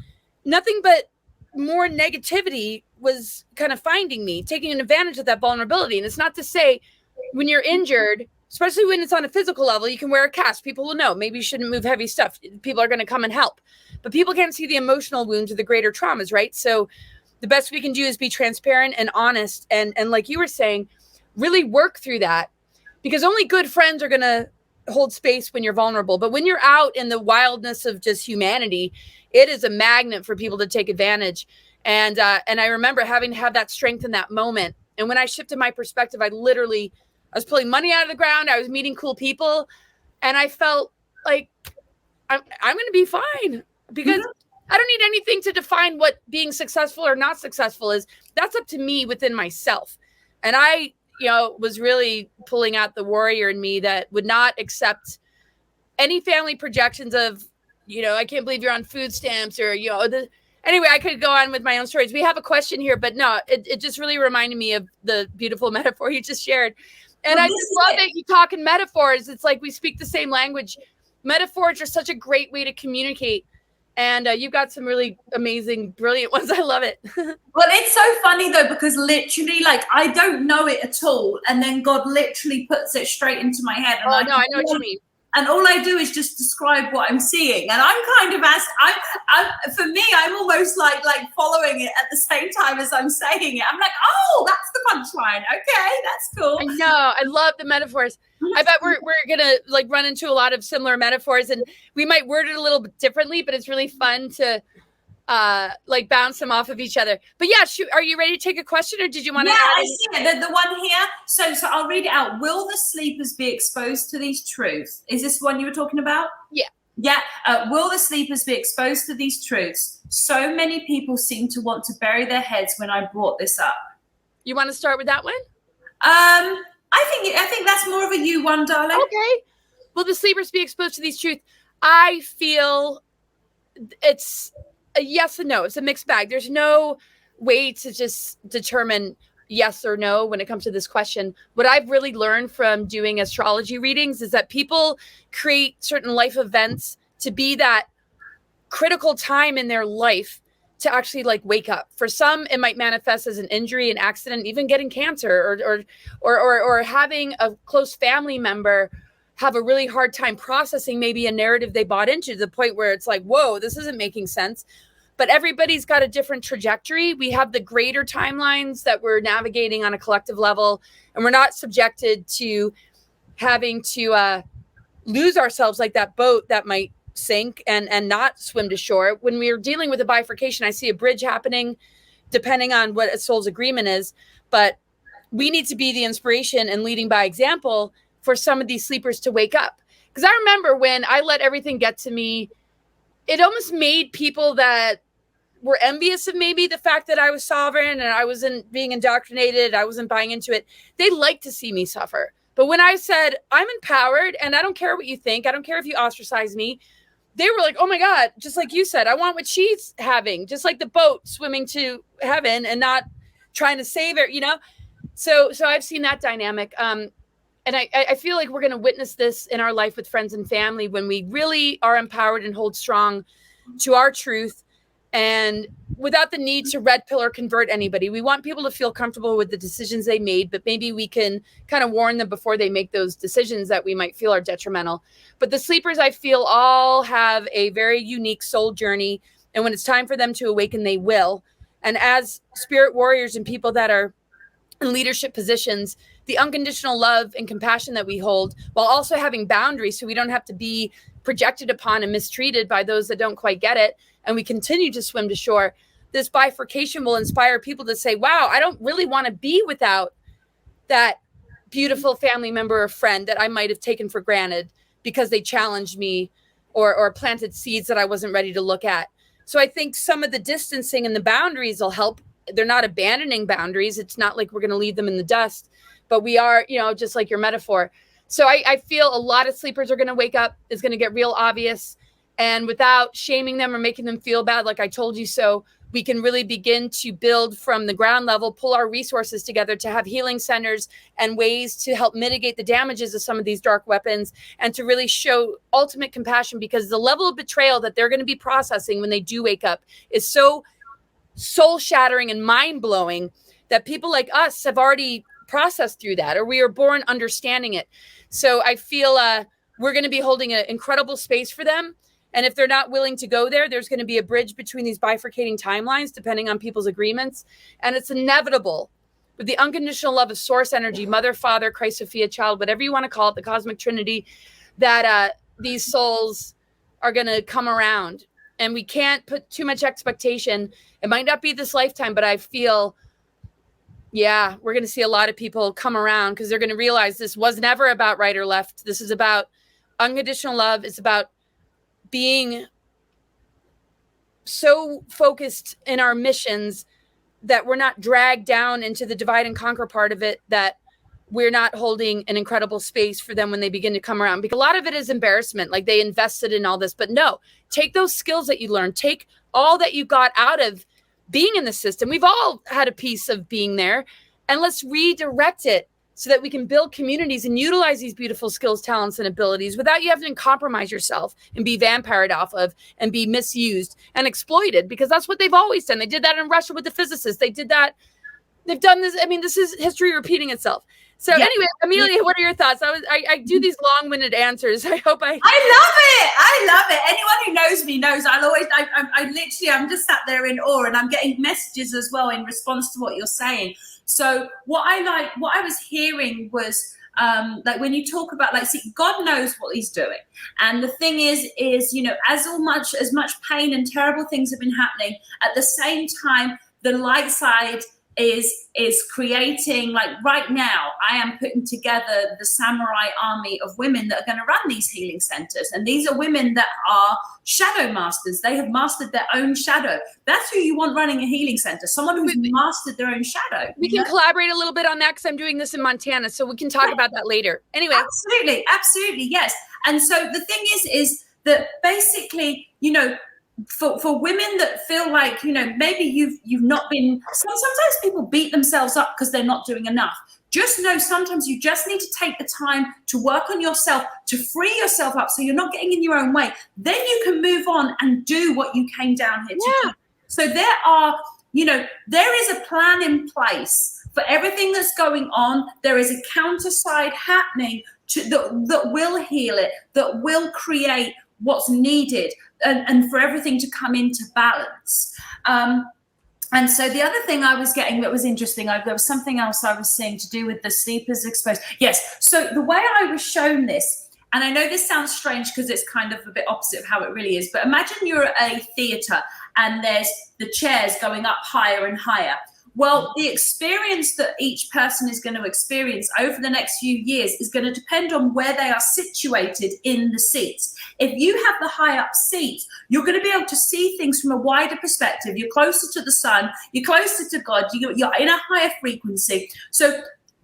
Speaker 1: nothing but more negativity was kind of finding me, taking an advantage of that vulnerability. And it's not to say when you're injured, especially when it's on a physical level, you can wear a cast. People will know. Maybe you shouldn't move heavy stuff. People are going to come and help. But people can't see the emotional wounds or the greater traumas, right? So the best we can do is be transparent and honest. And like you were saying, really work through that. Because only good friends are going to hold space when you're vulnerable. But when you're out in the wildness of just humanity, it is a magnet for people to take advantage. And I remember having to have that strength in that moment. And when I shifted my perspective, I was pulling money out of the ground. I was meeting cool people. And I felt like I'm going to be fine because I don't need anything to define what being successful or not successful is. That's up to me within myself. And I, was really pulling out the warrior in me that would not accept any family projections of, I can't believe you're on food stamps or, anyway, I could go on with my own stories. We have a question here, but no, it just really reminded me of the beautiful metaphor you just shared. And I just love that you talk in metaphors. It's like we speak the same language. Metaphors are such a great way to communicate. And you've got some really amazing, brilliant ones. I love it.
Speaker 2: Well, it's so funny, though, because literally, I don't know it at all. And then God literally puts it straight into my head. And
Speaker 1: I know what you mean.
Speaker 2: and all I do is just describe what I'm seeing. And I'm kind of for me, I'm almost like following it at the same time as I'm saying it. I'm like, oh, that's the punchline. Okay, that's cool.
Speaker 1: I know. I love the metaphors. I bet we're gonna like run into a lot of similar metaphors, and we might word it a little bit differently, but it's really fun to like bounce them off of each other. But yeah, are you ready to take a question, or did you want to add?
Speaker 2: I see it. The one here. So I'll read it out. Will the sleepers be exposed to these truths? Is this one you were talking about?
Speaker 1: Yeah.
Speaker 2: Yeah. Will the sleepers be exposed to these truths? So many people seem to want to bury their heads when I brought this up.
Speaker 1: You want to start with that one?
Speaker 2: I think that's more of a you one, darling.
Speaker 1: Okay. Will the sleepers be exposed to these truths? I feel it's a yes and no. It's a mixed bag. There's no way to just determine yes or no when it comes to this question. What I've really learned from doing astrology readings is that people create certain life events to be that critical time in their life to actually like wake up. For some, it might manifest as an injury, an accident, even getting cancer, or having a close family member have a really hard time processing maybe a narrative they bought into, to the point where it's like, whoa, this isn't making sense. But everybody's got a different trajectory. We have the greater timelines that we're navigating on a collective level, and we're not subjected to having to lose ourselves like that boat that might sink and not swim to shore. When we're dealing with a bifurcation, I see a bridge happening depending on what a soul's agreement is. But we need to be the inspiration and leading by example for some of these sleepers to wake up. Because I remember when I let everything get to me, it almost made people that were envious of maybe the fact that I was sovereign and I wasn't being indoctrinated, I wasn't buying into it. They liked to see me suffer. But when I said, I'm empowered and I don't care what you think, I don't care if you ostracize me, they were like, oh my God, just like you said, I want what she's having, just like the boat swimming to heaven and not trying to save it, you know? So I've seen that dynamic. And I feel like we're going to witness this in our life with friends and family when we really are empowered and hold strong to our truth, and without the need to red pill or convert anybody. We want people to feel comfortable with the decisions they made, but maybe we can kind of warn them before they make those decisions that we might feel are detrimental. But the sleepers, I feel, all have a very unique soul journey. And when it's time for them to awaken, they will. And as spirit warriors and people that are in leadership positions, the unconditional love and compassion that we hold, while also having boundaries so we don't have to be projected upon and mistreated by those that don't quite get it, and we continue to swim to shore, this bifurcation will inspire people to say, wow, I don't really want to be without that beautiful family member or friend that I might have taken for granted because they challenged me or planted seeds that I wasn't ready to look at. So I think some of the distancing and the boundaries will help. They're not abandoning boundaries. It's not like we're going to leave them in the dust, but we are, just like your metaphor. So I feel a lot of sleepers are going to wake up. It's going to get real obvious. And without shaming them or making them feel bad, like I told you so, we can really begin to build from the ground level, pull our resources together to have healing centers and ways to help mitigate the damages of some of these dark weapons, and to really show ultimate compassion, because the level of betrayal that they're going to be processing when they do wake up is so soul shattering and mind blowing that people like us have already processed through that, or we are born understanding it. So I feel we're going to be holding an incredible space for them. And if they're not willing to go there, there's going to be a bridge between these bifurcating timelines, depending on people's agreements. And it's inevitable with the unconditional love of source energy, mother, father, Christ, Sophia, child, whatever you want to call it, the cosmic trinity, that these souls are going to come around. And we can't put too much expectation. It might not be this lifetime, but I feel, yeah, we're going to see a lot of people come around, because they're going to realize this was never about right or left. This is about unconditional love. It's about being so focused in our missions that we're not dragged down into the divide and conquer part of it, that we're not holding an incredible space for them when they begin to come around. Because a lot of it is embarrassment, like they invested in all this. But no, take those skills that you learned, take all that you got out of being in the system. We've all had a piece of being there, and let's redirect it so that we can build communities and utilize these beautiful skills, talents, and abilities without you having to compromise yourself and be vampired off of and be misused and exploited, because that's what they've always done. They did that in Russia with the physicists. They did that they've done this. I mean, this is history repeating itself. So anyway, Amelia, what are your thoughts? I do these long-winded answers. I hope I love
Speaker 2: it. Anyone who knows me knows I'm just sat there in awe, and I'm getting messages as well in response to what you're saying. So what I was hearing was like when you talk about, like, see, God knows what he's doing. And the thing is, you know, as much pain and terrible things have been happening, at the same time, the light side is creating, like right now, I am putting together the samurai army of women that are going to run these healing centers. And these are women that are shadow masters. They have mastered their own shadow. That's who you want running a healing center. Someone who's mastered their own shadow.
Speaker 1: We can collaborate a little bit on that, because I'm doing this in Montana. So we can talk about that later. Anyway.
Speaker 2: Absolutely. Yes. And so the thing is that basically, you know, for women that feel like, you know, maybe you've not been, sometimes people beat themselves up because they're not doing enough. Just know sometimes you just need to take the time to work on yourself, to free yourself up so you're not getting in your own way. Then you can move on and do what you came down here to do. So there is a plan in place for everything that's going on. There is a counter side happening that will heal it, that will create what's needed, and for everything to come into balance. And so the other thing I was getting that was interesting, there was something else I was seeing to do with the sleepers exposed. Yes, so the way I was shown this, and I know this sounds strange because it's kind of a bit opposite of how it really is, but imagine you're at a theater and there's the chairs going up higher and higher. Well, the experience that each person is going to experience over the next few years is going to depend on where they are situated in the seats. If you have the high up seats, you're going to be able to see things from a wider perspective. You're closer to the sun, you're closer to God, you're in a higher frequency. So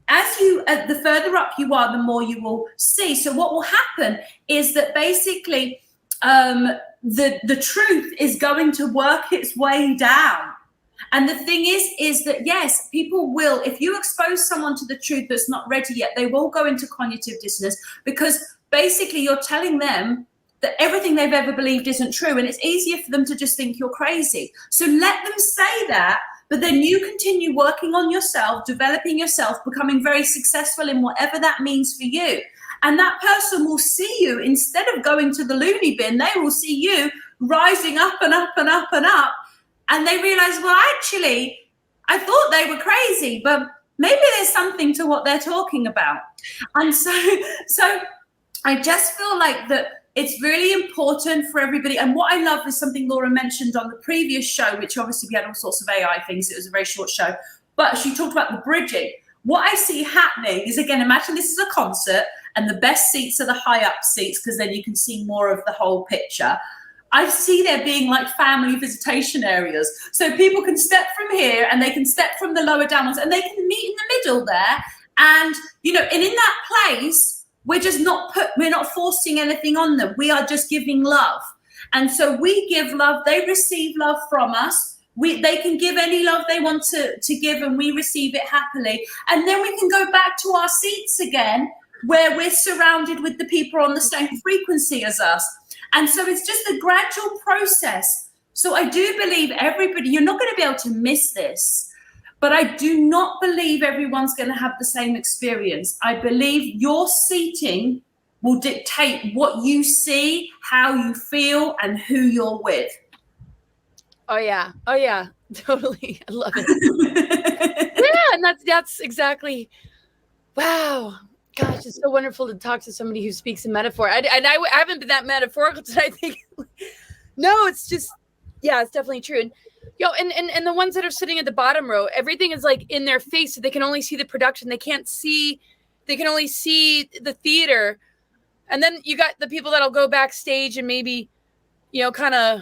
Speaker 2: the further up you are, the more you will see. So what will happen is that basically the truth is going to work its way down. And the thing is that, yes, people will, if you expose someone to the truth that's not ready yet, they will go into cognitive dissonance, because basically you're telling them that everything they've ever believed isn't true. And it's easier for them to just think you're crazy. So let them say that, but then you continue working on yourself, developing yourself, becoming very successful in whatever that means for you. And that person will see you, instead of going to the loony bin, they will see you rising up and up and up and up. And they realize, well, actually, I thought they were crazy, but maybe there's something to what they're talking about. And so I just feel like that it's really important for everybody. And what I love is something Laura mentioned on the previous show, which obviously we had all sorts of AI things. It was a very short show, but she talked about the bridging. What I see happening is, again, imagine this is a concert and the best seats are the high up seats, because then you can see more of the whole picture. I see there being like family visitation areas. So people can step from here and they can step from the lower down ones and they can meet in the middle there. And, you know, and in that place, we're not forcing anything on them. We are just giving love. And so we give love, they receive love from us. They can give any love they want to give, and we receive it happily. And then we can go back to our seats again, where we're surrounded with the people on the same frequency as us. And so it's just a gradual process. So I do believe everybody, you're not going to be able to miss this, but I do not believe everyone's going to have the same experience. I believe your seating will dictate what you see, how you feel, and who you're with.
Speaker 1: Oh yeah, totally. I love it. Yeah, and that's exactly, wow. Gosh, it's so wonderful to talk to somebody who speaks in metaphor. I haven't been that metaphorical today, I think. No, it's just, yeah, it's definitely true. And the ones that are sitting at the bottom row, everything is like in their face, so they can only see the production. They can only see the theater. And then you got the people that'll go backstage and maybe, you know, kind of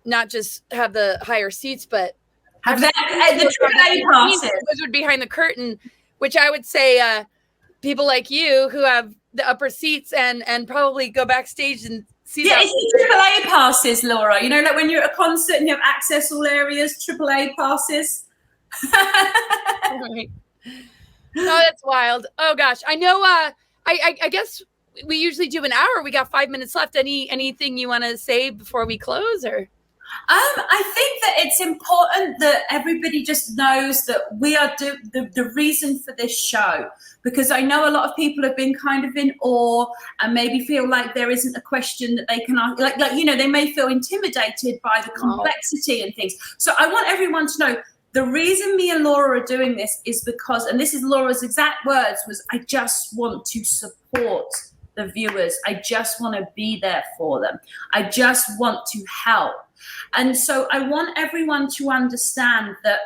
Speaker 1: not just have the higher seats, but
Speaker 2: have the AAA passes.
Speaker 1: Those would be behind the curtain, which I would say people like you who have the upper seats and probably go backstage and see.
Speaker 2: Yeah, it's the AAA passes, Laura. You know, like when you're at a concert and you have access all areas, AAA passes.
Speaker 1: Right. Oh, that's wild. Oh gosh, I know. I guess we usually do an hour. We got 5 minutes left. Anything you want to say before we close, or?
Speaker 2: I think that it's important that everybody just knows that we are the reason for this show, because I know a lot of people have been kind of in awe and maybe feel like there isn't a question that they can ask, like they may feel intimidated by the complexity and things. So I want everyone to know the reason me and Laura are doing this is because, and this is Laura's exact words, was I just want to support the viewers. I just want to be there for them. I just want to help. And so I want everyone to understand that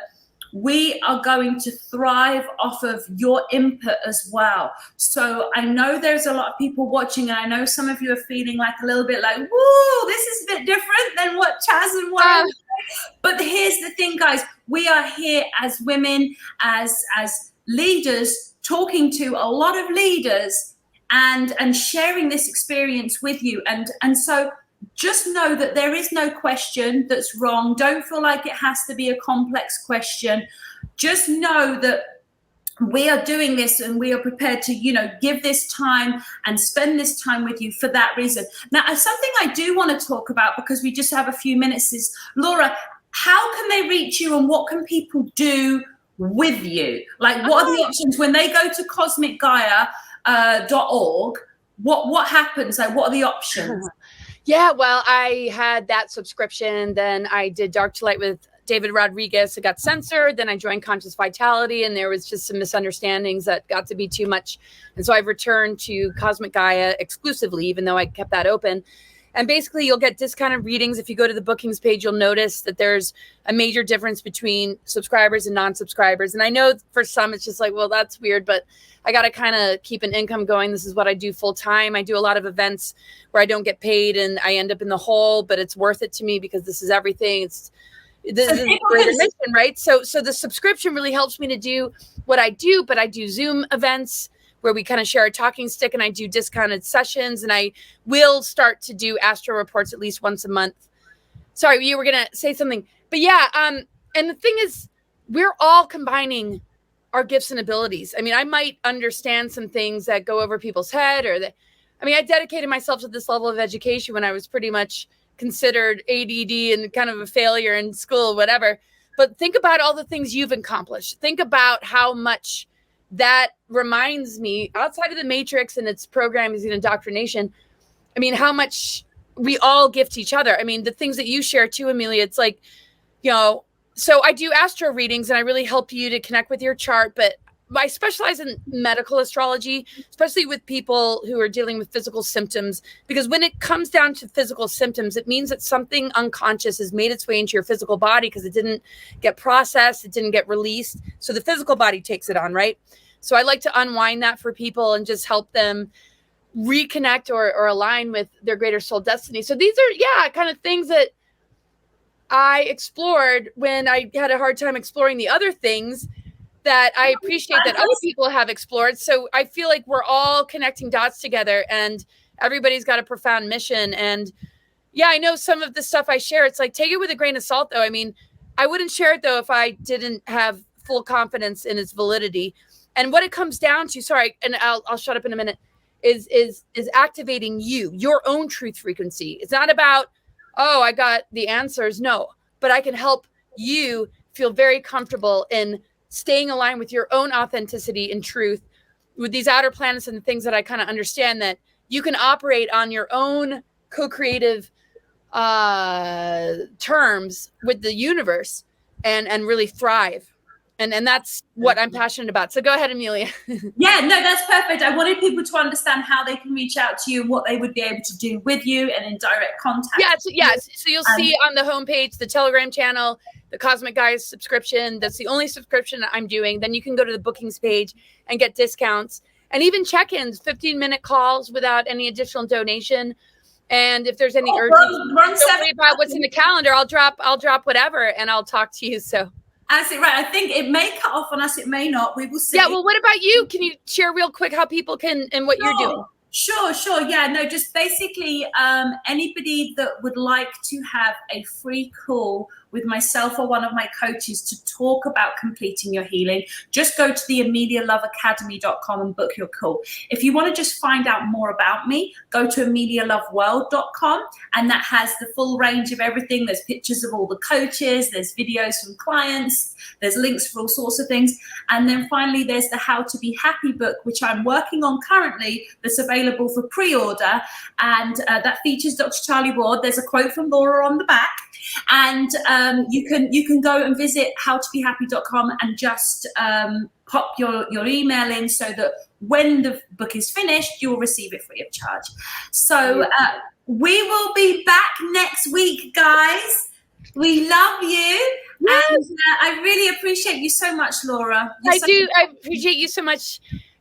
Speaker 2: we are going to thrive off of your input as well. So I know there's a lot of people watching, and I know some of you are feeling like a little bit like, whoa, this is a bit different than what Chaz and Warren. But here's the thing, guys, we are here as women, as leaders, talking to a lot of leaders and sharing this experience with you. And so just know that there is no question that's wrong. Don't feel like it has to be a complex question. Just know that we are doing this and we are prepared to, give this time and spend this time with you for that reason. Now, something I do want to talk about, because we just have a few minutes, is, Laura, how can they reach you and what can people do with you? Like, what are the options when they go to cosmicgaia.org? What happens? Like, what are the options?
Speaker 1: Yeah, well, I had that subscription. Then I did Dark to Light with David Rodriguez. It got censored. Then I joined Conscious Vitality, and there was just some misunderstandings that got to be too much. And so I've returned to Cosmic Gaia exclusively, even though I kept that open. And basically, you'll get discounted readings. If you go to the bookings page, you'll notice that there's a major difference between subscribers and non-subscribers. And I know for some, it's just like, well, that's weird, but I got to kind of keep an income going. This is what I do full time. I do a lot of events where I don't get paid and I end up in the hole, but it's worth it to me because this is everything. This is a greater mission, right? So the subscription really helps me to do what I do, but I do Zoom events where we kind of share a talking stick, and I do discounted sessions, and I will start to do astro reports at least once a month. Sorry, you were going to say something, but yeah. And the thing is, we're all combining our gifts and abilities. I mean, I might understand some things that go over people's head, I dedicated myself to this level of education when I was pretty much considered ADD and kind of a failure in school, whatever. But think about all the things you've accomplished. Think about how much that reminds me, outside of the Matrix and its programming and indoctrination, I mean, how much we all gift each other. I mean, the things that you share too, Amelia, it's like, so I do astro readings and I really help you to connect with your chart, but I specialize in medical astrology, especially with people who are dealing with physical symptoms, because when it comes down to physical symptoms, it means that something unconscious has made its way into your physical body because it didn't get processed, it didn't get released. So the physical body takes it on, right? So I like to unwind that for people and just help them reconnect or align with their greater soul destiny. So these are, kind of things that I explored when I had a hard time exploring the other things that I appreciate that other people have explored. So I feel like we're all connecting dots together and everybody's got a profound mission. And yeah, I know some of the stuff I share, it's like, take it with a grain of salt though. I mean, I wouldn't share it though if I didn't have full confidence in its validity. And what it comes down to, sorry, and I'll shut up in a minute, is activating your own truth frequency. It's not about, oh, I got the answers. No, but I can help you feel very comfortable in staying aligned with your own authenticity and truth with these outer planets and the things that I kind of understand, that you can operate on your own co-creative terms with the universe and really thrive. And that's what I'm passionate about. So go ahead, Amelia.
Speaker 2: Yeah, no, that's perfect. I wanted people to understand how they can reach out to you, what they would be able to do with you and in direct contact.
Speaker 1: Yes. So you'll see on the homepage, the Telegram channel, the Cosmic Gaia subscription. That's the only subscription that I'm doing. Then you can go to the bookings page and get discounts and even check-ins, 15-minute calls without any additional donation. And if there's any urgency, don't worry about what's in the calendar. I'll drop whatever and I'll talk to you. So.
Speaker 2: Absolutely right. I think it may cut off on us. It may not. We will see.
Speaker 1: Yeah. Well, what about you? Can you share real quick how people can and what you're doing?
Speaker 2: Sure. Yeah, no, just basically anybody that would like to have a free call with myself or one of my coaches to talk about completing your healing, just go to the amelialoveacademy.com and book your call. If you want to just find out more about me, go to amelialoveworld.com, and that has the full range of everything. There's pictures of all the coaches, there's videos from clients, there's links for all sorts of things. And then finally, there's the How to Be Happy book, which I'm working on currently, that's available for pre-order. And that features Dr. Charlie Ward. There's a quote from Laura on the back. And you can go and visit howtobehappy.com and just pop your email in so that when the book is finished, you'll receive it free of charge. So we will be back next week, guys. We love you. Yes. And I really appreciate you so much, Laura.
Speaker 1: I appreciate you so much.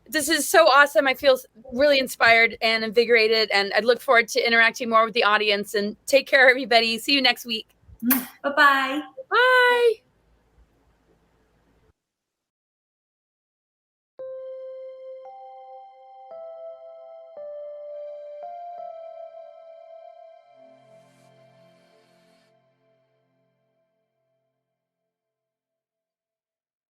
Speaker 1: This is so awesome. I feel really inspired and invigorated, and I look forward to interacting more with the audience. And take care, everybody. See you next week.
Speaker 2: Bye-bye.
Speaker 1: Bye.